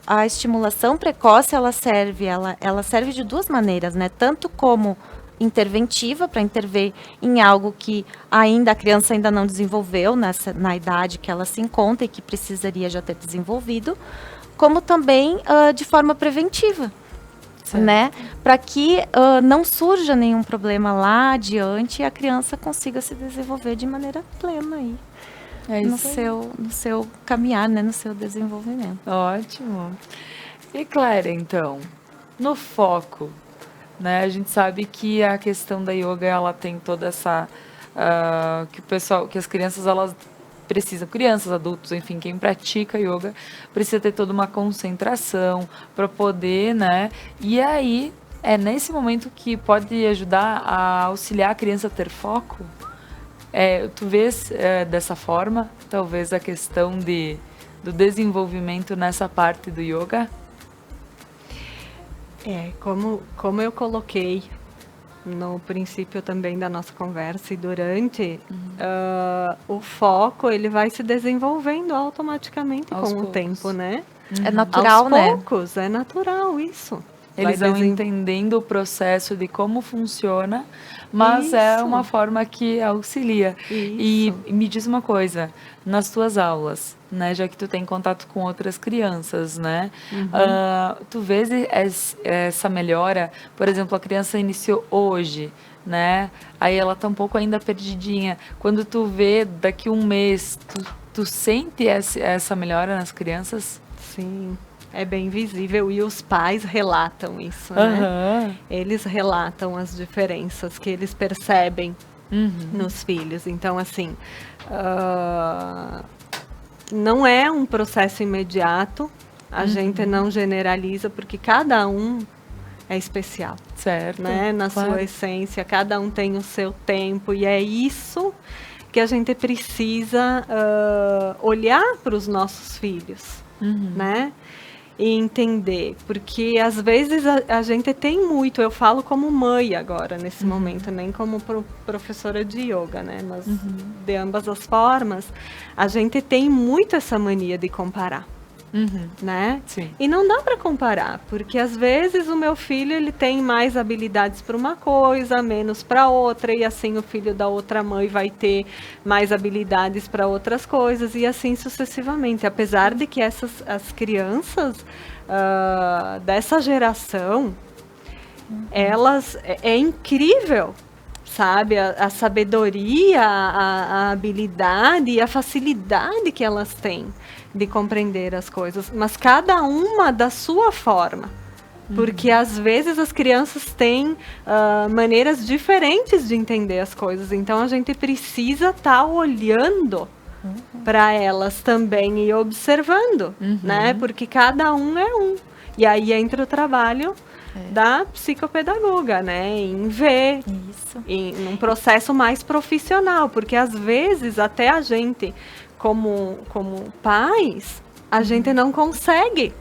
a estimulação precoce ela serve de duas maneiras, né? Tanto como interventiva, para intervir em algo que a criança ainda não desenvolveu na idade que ela se encontra e que precisaria já ter desenvolvido, como também de forma preventiva. Né? Para que não surja nenhum problema lá adiante e a criança consiga se desenvolver de maneira plena aí, no seu caminhar, né? No seu desenvolvimento. Ótimo. E Clélia, então, no foco, né? A gente sabe que a questão da yoga, ela tem toda essa que as crianças elas precisam, crianças, adultos, enfim, quem pratica yoga precisa ter toda uma concentração para poder, né? E aí é nesse momento que pode ajudar a auxiliar a criança a ter foco. Tu vês dessa forma, talvez a questão do desenvolvimento nessa parte do yoga? Como eu coloquei no princípio também da nossa conversa e durante, o foco ele vai se desenvolvendo automaticamente com o tempo, né? É natural, né? Aos poucos, é natural isso. Eles vão entendendo o processo de como funciona, mas é uma forma que auxilia. E me diz uma coisa, nas tuas aulas, né, já que tu tem contato com outras crianças, né, tu vês essa melhora, por exemplo, a criança iniciou hoje, né, aí ela tá um pouco ainda perdidinha, quando tu vê daqui um mês, tu sente essa melhora nas crianças? Sim. É bem visível e os pais relatam isso, né? Eles relatam as diferenças que eles percebem nos filhos. Então, assim, não é um processo imediato, a gente não generaliza, porque cada um é especial. Certo. Né? Na sua essência, cada um tem o seu tempo, e é isso que a gente precisa olhar para os nossos filhos, né? E entender, porque às vezes a gente tem muito, eu falo como mãe agora, nesse momento, nem como professora de yoga, né, mas de ambas as formas, a gente tem muito essa mania de comparar, né? Sim. E não dá para comparar, porque às vezes o meu filho ele tem mais habilidades para uma coisa, menos para outra, e assim o filho da outra mãe vai ter mais habilidades para outras coisas, e assim sucessivamente. Apesar de que as crianças dessa geração, elas é incrível, sabe? A sabedoria, a habilidade e a facilidade que elas têm de compreender as coisas, mas cada uma da sua forma. Porque às vezes as crianças têm maneiras diferentes de entender as coisas, então a gente precisa estar olhando para elas também e observando, né? Porque cada um é um. E aí entra o trabalho da psicopedagoga, né? Em ver, num processo mais profissional, porque às vezes até a gente, como pais, a gente não consegue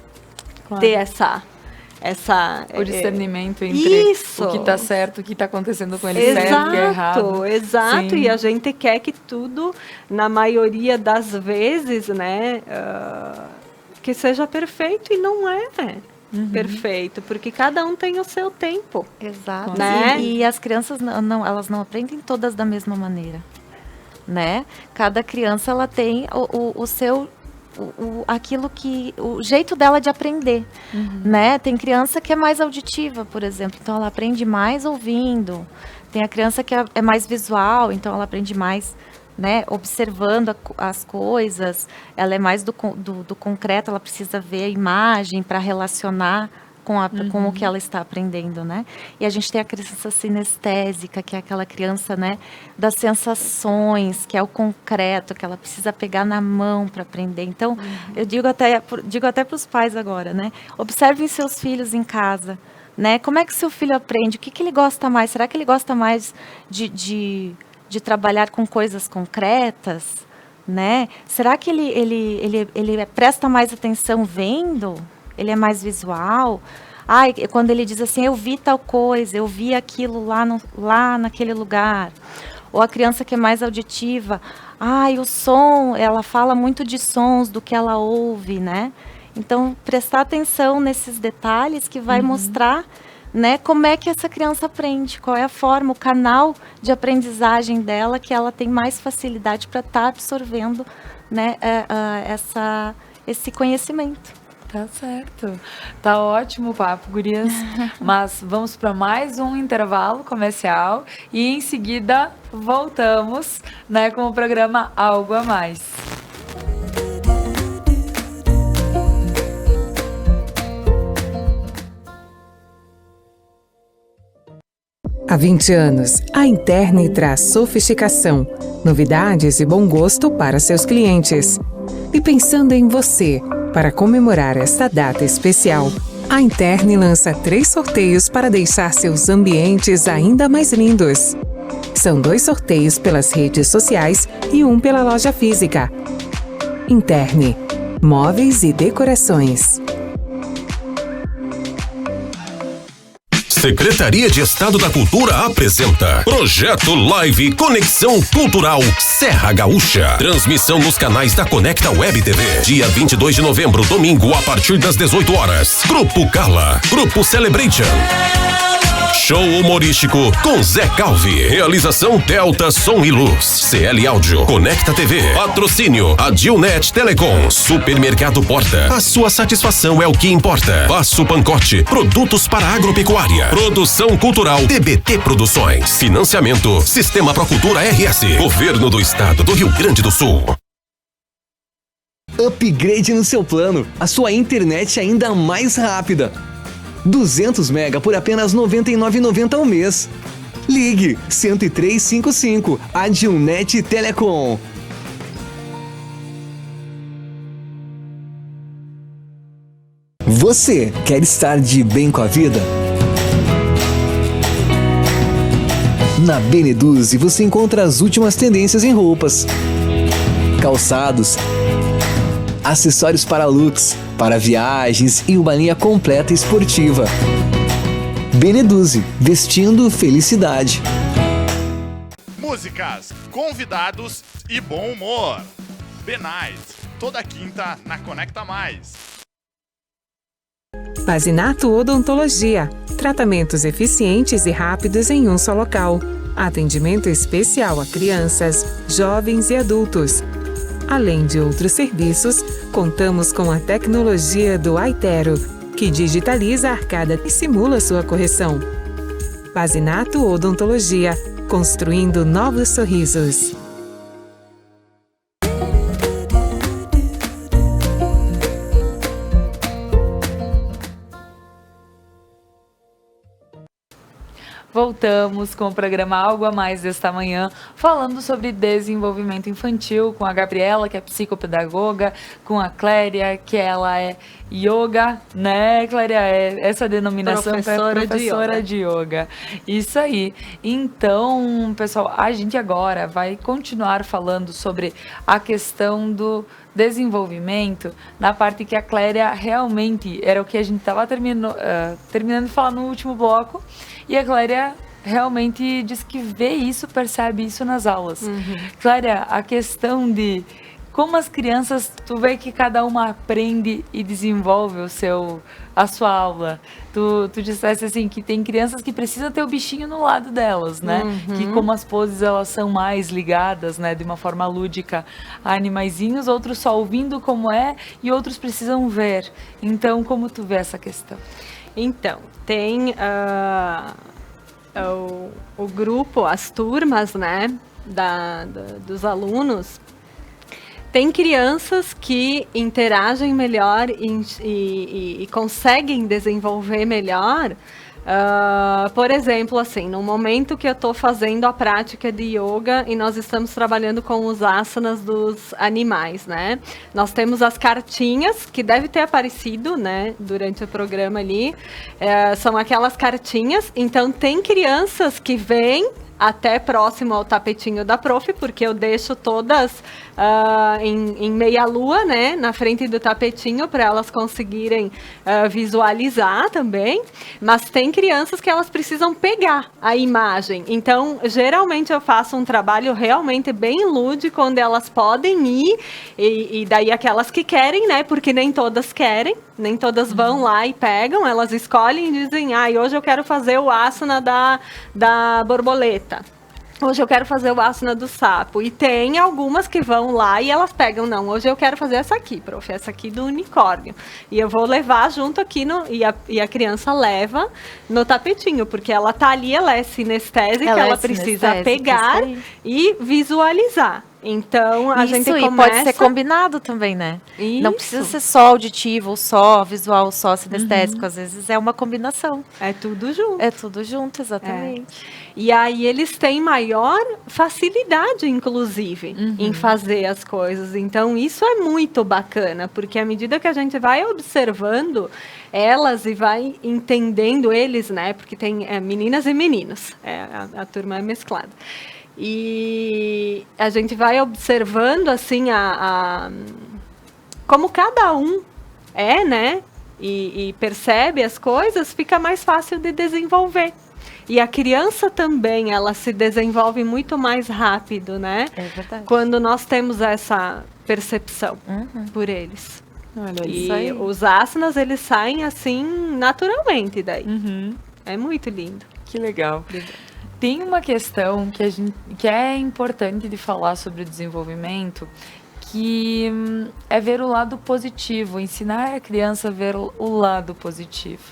ter o discernimento entre o que está certo, o que está acontecendo com ele certo, o que é errado. Exato, Sim. e a gente quer que tudo, na maioria das vezes, né, que seja perfeito, e não é perfeito, porque cada um tem o seu tempo. Exato. Né? E as crianças elas não aprendem todas da mesma maneira, né? Cada criança ela tem o seu o jeito dela de aprender, né? Tem criança que é mais auditiva, por exemplo, então ela aprende mais ouvindo. Tem a criança que é mais visual, então ela aprende mais, né, observando as coisas. Ela é mais do concreto, ela precisa ver a imagem para relacionar com o que ela está aprendendo, né? E a gente tem a criança sinestésica, que é aquela criança, né, das sensações, que é o concreto, que ela precisa pegar na mão para aprender. Então, eu digo até para os pais agora, né? Observem seus filhos em casa, né? Como é que seu filho aprende? O que ele gosta mais? Será que ele gosta mais de trabalhar com coisas concretas, né? Será que ele presta mais atenção vendo? Ele é mais visual? Quando ele diz assim, eu vi tal coisa, eu vi aquilo lá naquele lugar. Ou a criança que é mais auditiva, o som, ela fala muito de sons, do que ela ouve, né? Então, prestar atenção nesses detalhes que vai mostrar, né, como é que essa criança aprende, qual é a forma, o canal de aprendizagem dela, que ela tem mais facilidade para estar absorvendo, né, esse conhecimento. Tá certo. Tá ótimo o papo, gurias. Mas vamos para mais um intervalo comercial e em seguida voltamos, né, com o programa Algo a Mais. Há 20 anos, a Interni traz sofisticação, novidades e bom gosto para seus clientes. E pensando em você, para comemorar esta data especial, a Interni lança 3 sorteios para deixar seus ambientes ainda mais lindos. São 2 sorteios pelas redes sociais e 1 pela loja física. Interni, móveis e decorações. Secretaria de Estado da Cultura apresenta Projeto Live Conexão Cultural Serra Gaúcha. Transmissão nos canais da Conecta Web TV. Dia 22 de novembro, domingo, a partir das 18 horas. Grupo Carla, Grupo Celebration. Show humorístico com Zé Calvi. Realização Delta Som e Luz. CL Áudio. Conecta TV. Patrocínio Adilnet Telecom. Supermercado Porta. A sua satisfação é o que importa. Passo Pancote. Produtos para agropecuária. Produção cultural TBT Produções. Financiamento Sistema Procultura RS. Governo do Estado do Rio Grande do Sul. Upgrade no seu plano. A sua internet ainda mais rápida. 200 mega por apenas R$ 99,90 ao mês. Ligue 10355 Adilnet Telecom. Você quer estar de bem com a vida? Na Beneduzzi você encontra as últimas tendências em roupas, calçados, acessórios para looks, para viagens e uma linha completa esportiva. Beneduzzi, vestindo felicidade. Músicas, convidados e bom humor. Benite, toda quinta na Conecta Mais. Basinato Odontologia. Tratamentos eficientes e rápidos em um só local. Atendimento especial a crianças, jovens e adultos. Além de outros serviços, contamos com a tecnologia do Aitero, que digitaliza a arcada e simula sua correção. Basinato Odontologia, construindo novos sorrisos. Voltamos com o programa Algo a Mais desta manhã, falando sobre desenvolvimento infantil com a Gabriela, que é psicopedagoga, com a Cléria, que ela é yoga, né, Cléria? É essa denominação Professora é professora de yoga. Isso aí. Então, pessoal, a gente agora vai continuar falando sobre a questão do desenvolvimento na parte que a Cléria realmente era o que a gente estava terminando de falar no último bloco. E a Cléria realmente diz que vê isso, percebe isso nas aulas. Cléria, a questão de como as crianças, tu vê que cada uma aprende e desenvolve a sua aula. Tu disseste assim, que tem crianças que precisam ter o bichinho no lado delas, né? Que como as poses, elas são mais ligadas, né? De uma forma lúdica a animaizinhos, outros só ouvindo como é e outros precisam ver. Então, como tu vê essa questão? Então, tem o grupo, as turmas, né, dos alunos. Tem crianças que interagem melhor e conseguem desenvolver melhor. Por exemplo, assim, no momento que eu estou fazendo a prática de yoga e nós estamos trabalhando com os asanas dos animais, né? Nós temos as cartinhas, que deve ter aparecido, né, durante o programa ali. São aquelas cartinhas. Então, tem crianças que vêm até próximo ao tapetinho da prof, porque eu deixo todas em meia lua, né, na frente do tapetinho, para elas conseguirem visualizar também. Mas tem crianças que elas precisam pegar a imagem. Então, geralmente eu faço um trabalho realmente bem lúdico, onde elas podem ir, e daí aquelas que querem, né, porque nem todas querem, nem todas vão lá e pegam, elas escolhem e dizem, hoje eu quero fazer o asana da borboleta. Hoje eu quero fazer o asana do sapo. E tem algumas que vão lá e elas pegam, não, hoje eu quero fazer essa aqui, prof, essa aqui do unicórnio. E eu vou levar junto aqui, e a criança leva no tapetinho, porque ela tá ali, ela é sinestésica, ela precisa pegar e visualizar. Então, a gente começa... Isso, e pode ser combinado também, né? Isso. Não precisa ser só auditivo, ou só visual, ou só sinestésico. Às vezes é uma combinação. É tudo junto. É tudo junto, exatamente. E aí eles têm maior facilidade, inclusive, em fazer as coisas. Então, isso é muito bacana, porque à medida que a gente vai observando elas e vai entendendo eles, né? Porque tem meninas e meninos. A turma é mesclada. E a gente vai observando, assim, como cada um é, né? E percebe as coisas, fica mais fácil de desenvolver. E a criança também, ela se desenvolve muito mais rápido, né? É verdade. Quando nós temos essa percepção por eles. Olha, E isso aí. os asanas, eles saem assim, naturalmente daí. É muito lindo. Que legal. Tem uma questão que é importante de falar sobre o desenvolvimento, que é ver o lado positivo, ensinar a criança a ver o lado positivo,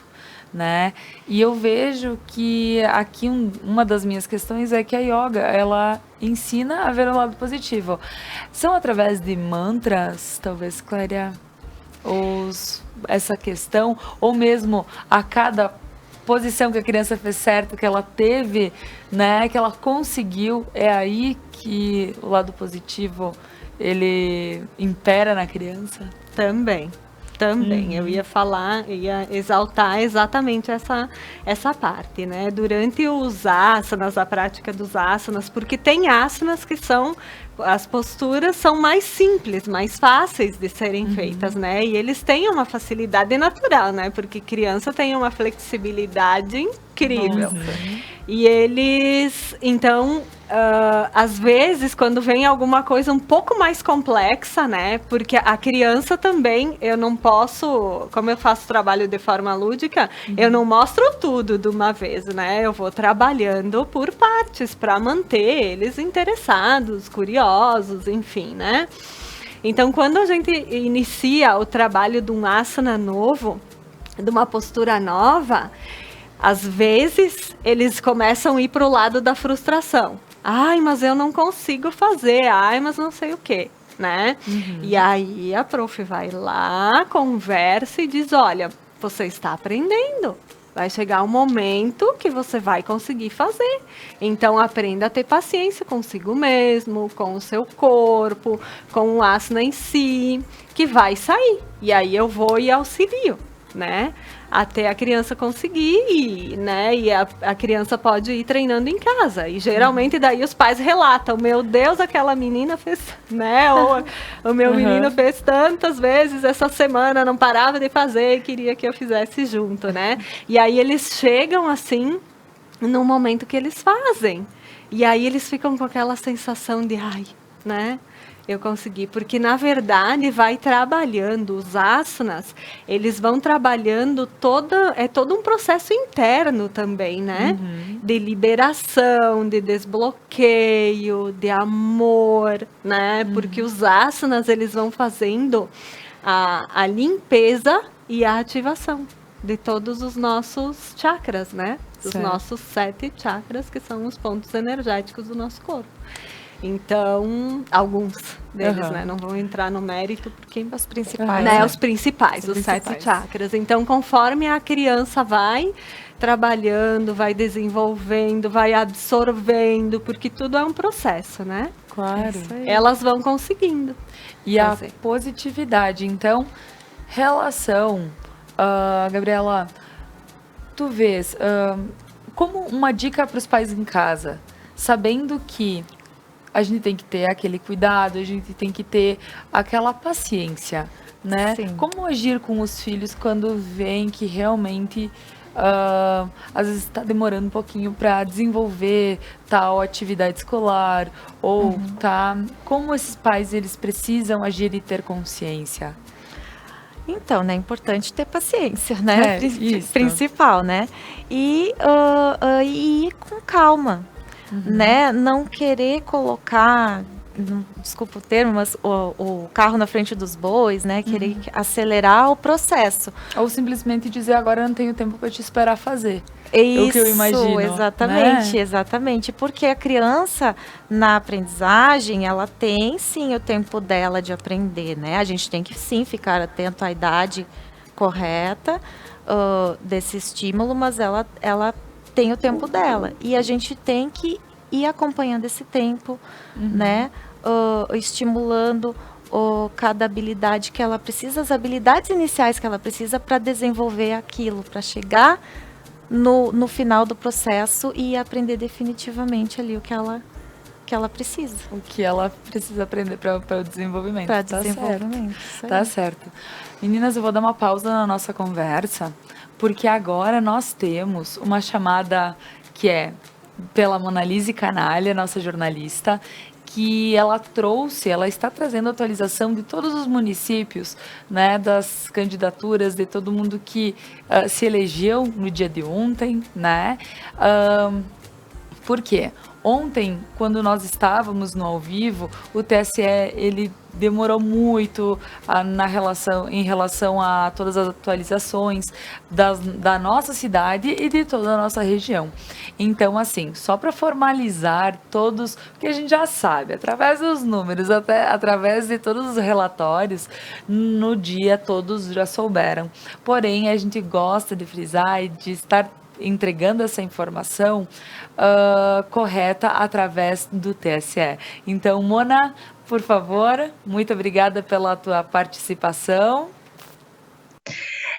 né? E eu vejo que aqui uma das minhas questões é que a yoga, ela ensina a ver o lado positivo. São através de mantras, talvez, Cléria, essa questão, ou mesmo a cada posição que a criança fez certo, que ela teve, né, que ela conseguiu, é aí que o lado positivo, ele impera na criança? Também. Eu ia exaltar exatamente essa parte, né? Durante os asanas, a prática dos asanas, porque tem asanas que as posturas são mais simples, mais fáceis de serem feitas, né? E eles têm uma facilidade natural, né? Porque criança tem uma flexibilidade incrível. E eles, então, às vezes, quando vem alguma coisa um pouco mais complexa, né? Porque a criança também, eu não posso, como eu faço trabalho de forma lúdica, eu não mostro tudo de uma vez, né? Eu vou trabalhando por partes para manter eles interessados, curiosos, enfim, né? Então, quando a gente inicia o trabalho de um asana novo, de uma postura nova, às vezes eles começam a ir para o lado da frustração. Ai, mas eu não consigo fazer. Ai, mas não sei o quê, né? E aí a prof vai lá, conversa e diz, olha, você está aprendendo. Vai chegar um momento que você vai conseguir fazer. Então, aprenda a ter paciência consigo mesmo, com o seu corpo, com o asana em si, que vai sair. E aí eu vou e auxilio, né? Até a criança conseguir, né? E a criança pode ir treinando em casa. E geralmente daí os pais relatam, meu Deus, aquela menina fez, né? Ou o meu menino fez tantas vezes essa semana, não parava de fazer e queria que eu fizesse junto, né? E aí eles chegam assim, no momento que eles fazem. E aí eles ficam com aquela sensação de, ai, né? Eu consegui, porque na verdade vai trabalhando, os asanas, eles vão trabalhando é todo um processo interno também, né? De liberação, de desbloqueio, de amor, né? Porque os asanas, eles vão fazendo a limpeza e a ativação de todos os nossos chakras, né? Dos nossos 7 chakras, que são os pontos energéticos do nosso corpo. Então, alguns deles, né? Não vou entrar no mérito, porque... Os principais. Né? Os principais, os 7 chakras. Então, conforme a criança vai trabalhando, vai desenvolvendo, vai absorvendo, porque tudo é um processo, né? Claro. Elas vão conseguindo. E fazer. A positividade, então, relação... Gabriela, tu vês, como uma dica para os pais em casa, sabendo que a gente tem que ter aquele cuidado, a gente tem que ter aquela paciência, né? Sim. Como agir com os filhos quando veem que realmente às vezes está demorando um pouquinho para desenvolver tal atividade escolar, ou como esses pais eles precisam agir e ter consciência? Então, né, é importante ter paciência, né? Principal, né? E ir com calma, né? Não querer colocar, desculpa o termo, mas o carro na frente dos bois, né? Querer acelerar o processo. Ou simplesmente dizer, agora eu não tenho tempo para te esperar fazer. Isso, o que eu imagino, exatamente, né? Exatamente. Porque a criança, na aprendizagem, ela tem, sim, o tempo dela de aprender, né? A gente tem que, sim, ficar atento à idade correta desse estímulo, mas ela tem o tempo dela. E a gente tem que ir acompanhando esse tempo, né? Estimulando cada habilidade que ela precisa, as habilidades iniciais que ela precisa para desenvolver aquilo, para chegar no final do processo e aprender definitivamente ali o que ela precisa. O que ela precisa aprender para o desenvolvimento. Para desenvolvimento. Tá certo. Meninas, eu vou dar uma pausa na nossa conversa, porque agora nós temos uma chamada que é pela Monalise Canalha, nossa jornalista, que ela está trazendo atualização de todos os municípios, né, das candidaturas, de todo mundo que se elegeu no dia de ontem, né? Por quê? Ontem, quando nós estávamos no ao vivo, o TSE, ele demorou muito em relação a todas as atualizações da nossa cidade e de toda a nossa região. Então, assim, só para formalizar todos, porque a gente já sabe, através dos números, até através de todos os relatórios, no dia todos já souberam. Porém, a gente gosta de frisar e de estar entregando essa informação correta através do TSE. Então, Mona, por favor, muito obrigada pela tua participação.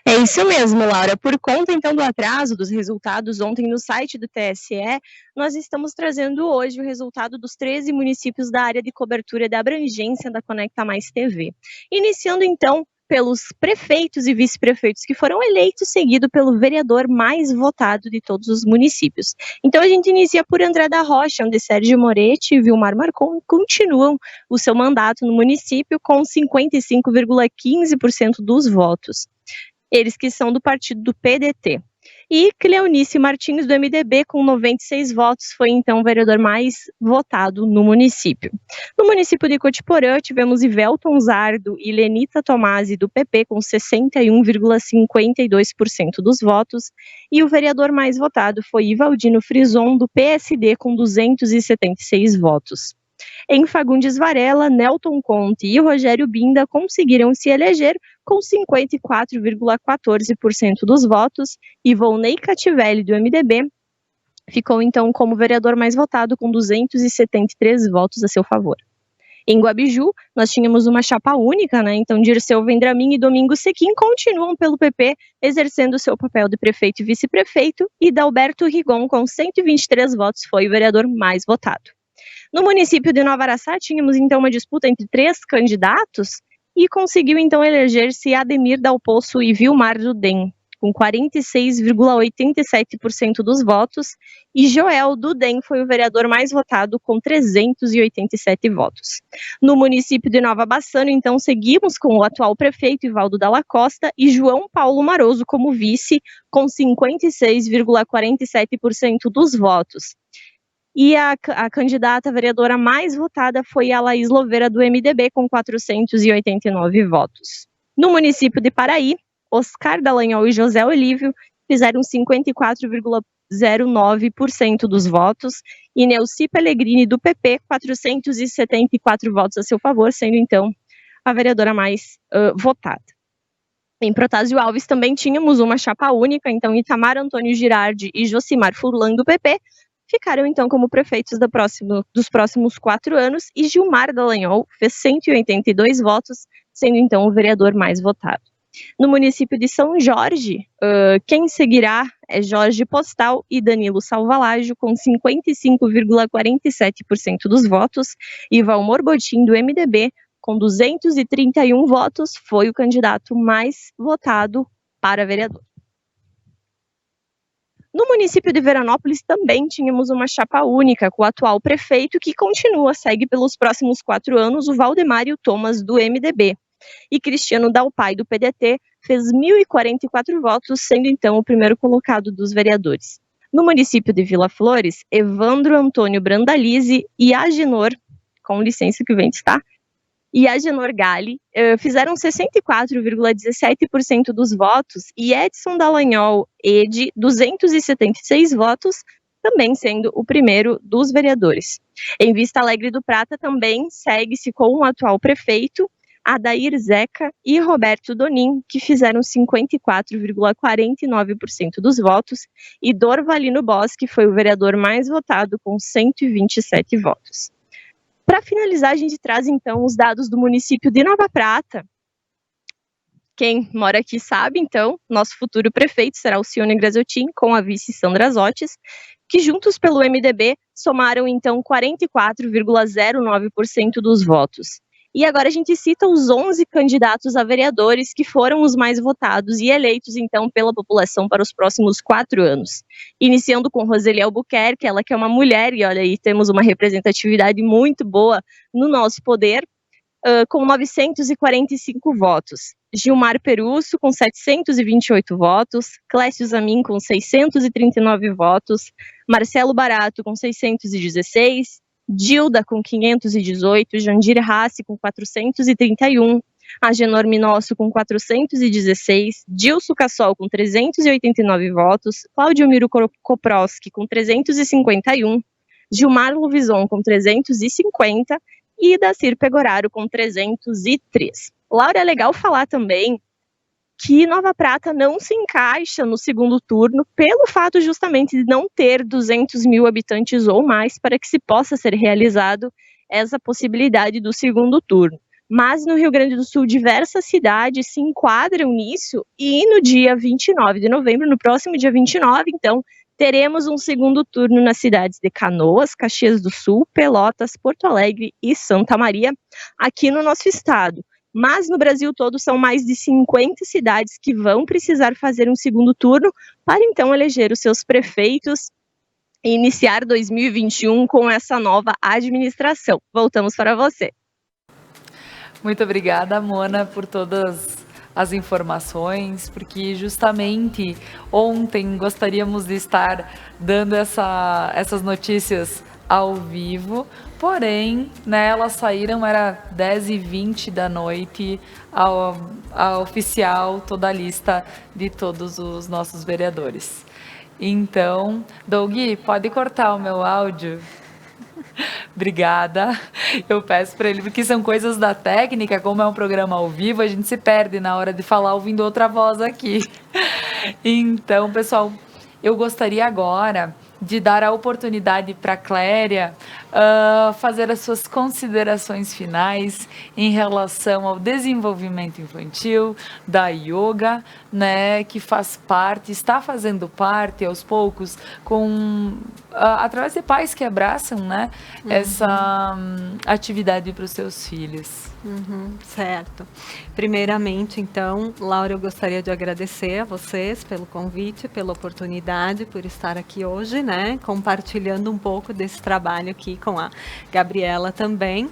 É isso mesmo, Laura. Por conta, então, do atraso dos resultados ontem no site do TSE, nós estamos trazendo hoje o resultado dos 13 municípios da área de cobertura da abrangência da Conecta Mais TV. Iniciando, então, pelos prefeitos e vice-prefeitos que foram eleitos, seguido pelo vereador mais votado de todos os municípios. Então a gente inicia por André da Rocha, onde Sérgio Moretti e Vilmar Marcon continuam o seu mandato no município com 55,15% dos votos. Eles que são do partido do PDT. E Cleonice Martins, do MDB, com 96 votos, foi então o vereador mais votado no município. No município de Cotiporã, tivemos Ivelton Zardo e Lenita Tomasi, do PP, com 61,52% dos votos, e o vereador mais votado foi Ivaldino Frison, do PSD, com 276 votos. Em Fagundes Varela, Nelton Conte e Rogério Binda conseguiram se eleger com 54,14% dos votos, e Volney Cativelli, do MDB, ficou então como vereador mais votado com 273 votos a seu favor. Em Guabiju, nós tínhamos uma chapa única, né? Então Dirceu Vendramin e Domingo Sequim continuam pelo PP, exercendo seu papel de prefeito e vice-prefeito, e Dalberto Rigon, com 123 votos, foi o vereador mais votado. No município de Nova Araçá, tínhamos então uma disputa entre 3 candidatos e conseguiu então eleger-se Ademir Dalpoço e Vilmar Dudem, com 46,87% dos votos, e Joel do DEM foi o vereador mais votado, com 387 votos. No município de Nova Bassano, então, seguimos com o atual prefeito Ivaldo Dalla Costa e João Paulo Maroso como vice, com 56,47% dos votos. E a candidata vereadora mais votada foi a Laís Louveira, do MDB, com 489 votos. No município de Paraí, Oscar Dallagnol e José Olívio fizeram 54,09% dos votos, e Neuci Pellegrini, do PP, 474 votos a seu favor, sendo então a vereadora mais votada. Em Protásio Alves também tínhamos uma chapa única, então Itamar Antônio Girardi e Josimar Furlan, do PP, ficaram então como prefeitos dos próximos 4 anos, e Gilmar Dallagnol fez 182 votos, sendo então o vereador mais votado. No município de São Jorge, quem seguirá é Jorge Postal e Danilo Salvalágio, com 55,47% dos votos, e Valmor Botim, do MDB, com 231 votos, foi o candidato mais votado para vereador. No município de Veranópolis também tínhamos uma chapa única com o atual prefeito, que segue pelos próximos 4 anos, o Valdemário Thomas, do MDB. E Cristiano Dalpai, do PDT, fez 1.044 votos, sendo então o primeiro colocado dos vereadores. No município de Vila Flores, Evandro Antônio Brandalize e Agenor, com licença que o vento está, e Agenor Gali fizeram 64,17% dos votos, e Edson Dallagnol, Ed, 276 votos, também sendo o primeiro dos vereadores. Em Vista Alegre do Prata também segue-se com o atual prefeito, Adair Zeca e Roberto Donin, que fizeram 54,49% dos votos, e Dorvalino Bosque foi o vereador mais votado, com 127 votos. Para finalizar, a gente traz então os dados do município de Nova Prata. Quem mora aqui sabe, então, nosso futuro prefeito será o Cione Graziotin, com a vice Sandra Zotes, que juntos pelo MDB somaram então 44,09% dos votos. E agora a gente cita os 11 candidatos a vereadores que foram os mais votados e eleitos, então, pela população para os próximos 4 anos. Iniciando com Roseli Albuquerque, ela que é uma mulher, e olha aí, temos uma representatividade muito boa no nosso poder, com 945 votos. Gilmar Perusso, com 728 votos. Clécio Zamin, com 639 votos. Marcelo Barato, com 616. Dilda, com 518, Jandir Rassi, com 431, Agenor Minosso, com 416, Dilso Cassol, com 389 votos, Cláudio Miro Koprowski, com 351, Gilmar Luvison, com 350, e Dacir Pegoraro, com 303. Laura, é legal falar também que Nova Prata não se encaixa no segundo turno pelo fato justamente de não ter 200 mil habitantes ou mais para que se possa ser realizado essa possibilidade do segundo turno. Mas no Rio Grande do Sul, diversas cidades se enquadram nisso, e no dia 29 de novembro, no próximo dia 29, então, teremos um segundo turno nas cidades de Canoas, Caxias do Sul, Pelotas, Porto Alegre e Santa Maria, aqui no nosso estado. Mas no Brasil todo são mais de 50 cidades que vão precisar fazer um segundo turno para então eleger os seus prefeitos e iniciar 2021 com essa nova administração. Voltamos para você. Muito obrigada, Mona, por todas as informações, porque justamente ontem gostaríamos de estar dando essas notícias ao vivo, porém, né, elas saíram, era 10h20 da noite, a oficial, toda a lista de todos os nossos vereadores. Então, Doug, pode cortar o meu áudio? Obrigada. Eu peço para ele, porque são coisas da técnica, como é um programa ao vivo, a gente se perde na hora de falar ouvindo outra voz aqui. Então, pessoal, eu gostaria agora de dar a oportunidade para a Cléria fazer as suas considerações finais em relação ao desenvolvimento infantil, da yoga, né, que faz parte, está fazendo parte aos poucos, através de pais que abraçam, né, essa atividade para os seus filhos. Certo. Primeiramente, então, Laura, eu gostaria de agradecer a vocês pelo convite, pela oportunidade, por estar aqui hoje, né, compartilhando um pouco desse trabalho aqui com a Gabriela também,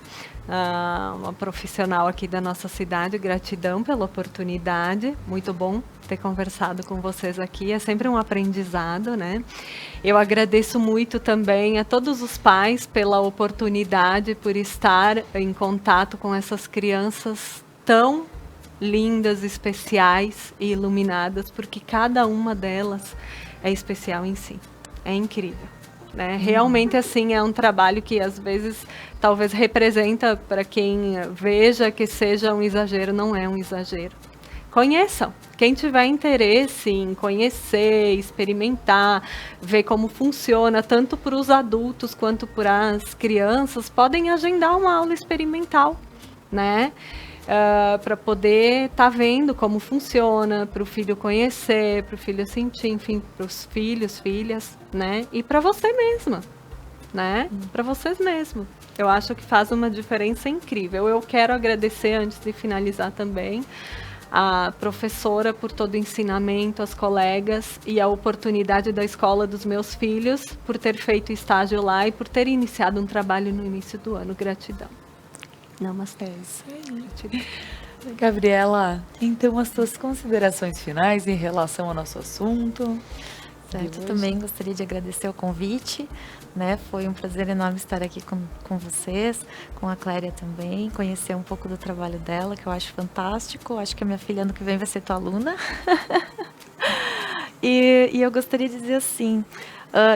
uma profissional aqui da nossa cidade. Gratidão pela oportunidade, muito bom ter conversado com vocês aqui, é sempre um aprendizado, né? Eu agradeço muito também a todos os pais pela oportunidade, por estar em contato com essas crianças tão lindas, especiais e iluminadas, porque cada uma delas é especial em si, é incrível. Né? Realmente, assim, é um trabalho que às vezes talvez representa para quem veja que seja um exagero, não é um exagero. Conheçam. Quem tiver interesse em conhecer, experimentar, ver como funciona, tanto para os adultos quanto para as crianças, podem agendar uma aula experimental, né? Para poder estar vendo como funciona, para o filho conhecer, para o filho sentir, enfim, para os filhos, filhas, né? E para você mesma, né? Para vocês mesmos. Eu acho que faz uma diferença incrível. Eu quero agradecer, antes de finalizar também, a professora por todo o ensinamento, as colegas e a oportunidade da escola dos meus filhos por ter feito estágio lá e por ter iniciado um trabalho no início do ano. Gratidão. Namastê. Isso aí. Gratidão. Gabriela, então as suas considerações finais em relação ao nosso assunto. Certo, também gostaria de agradecer o convite, né? Foi um prazer enorme estar aqui com vocês, com a Cléria também, conhecer um pouco do trabalho dela, que eu acho fantástico. Acho que a minha filha ano que vem vai ser tua aluna. E eu gostaria de dizer assim,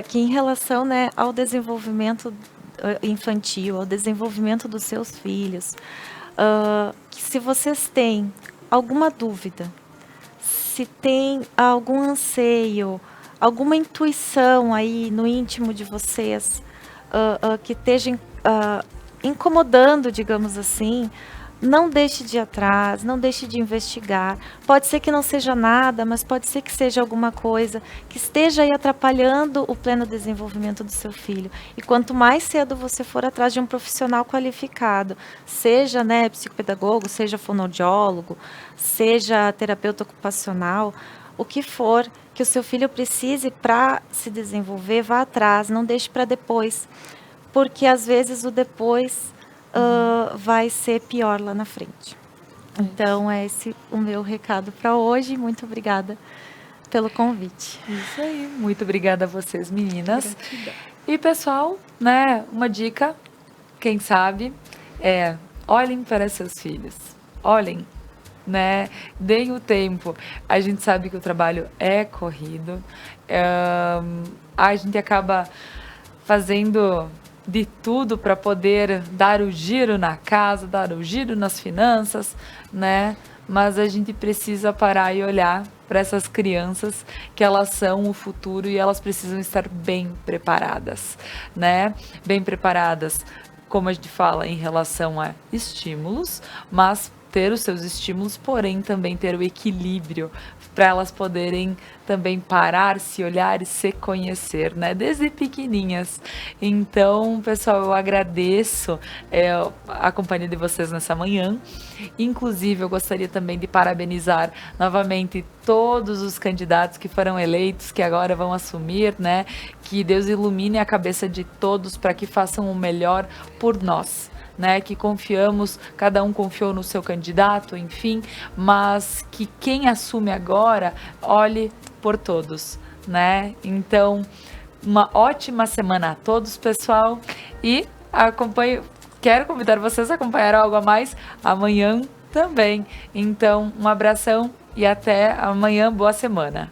que em relação, né, ao desenvolvimento infantil, ao desenvolvimento dos seus filhos, que se vocês têm alguma dúvida, se tem algum anseio, alguma intuição aí no íntimo de vocês que esteja incomodando, digamos assim, não deixe de ir atrás, não deixe de investigar. Pode ser que não seja nada, mas pode ser que seja alguma coisa que esteja aí atrapalhando o pleno desenvolvimento do seu filho. E quanto mais cedo você for atrás de um profissional qualificado, seja, né, psicopedagogo, seja fonoaudiólogo, seja terapeuta ocupacional, o que for que o seu filho precise para se desenvolver, vá atrás, não deixe para depois, porque às vezes o depois vai ser pior lá na frente. Então, é esse o meu recado para hoje. Muito obrigada pelo convite. Isso aí, muito obrigada a vocês, meninas. Gratidão. E pessoal, né, uma dica, quem sabe, olhem para seus filhos, olhem, né, deem o tempo. A gente sabe que o trabalho é corrido, a gente acaba fazendo de tudo para poder dar o giro na casa, dar o giro nas finanças, né? Mas a gente precisa parar e olhar para essas crianças, que elas são o futuro e elas precisam estar bem preparadas, né? Bem preparadas, como a gente fala, em relação a estímulos, mas ter os seus estímulos, porém também ter o equilíbrio para elas poderem também parar, se olhar e se conhecer, né? Desde pequenininhas. Então, pessoal, eu agradeço a companhia de vocês nessa manhã. Inclusive, eu gostaria também de parabenizar novamente todos os candidatos que foram eleitos, que agora vão assumir, né? Que Deus ilumine a cabeça de todos para que façam o melhor por nós, né, que confiamos, cada um confiou no seu candidato, enfim, mas que quem assume agora olhe por todos, né? Então, uma ótima semana a todos, pessoal, e quero convidar vocês a acompanhar algo a mais amanhã também. Então, um abração e até amanhã, boa semana.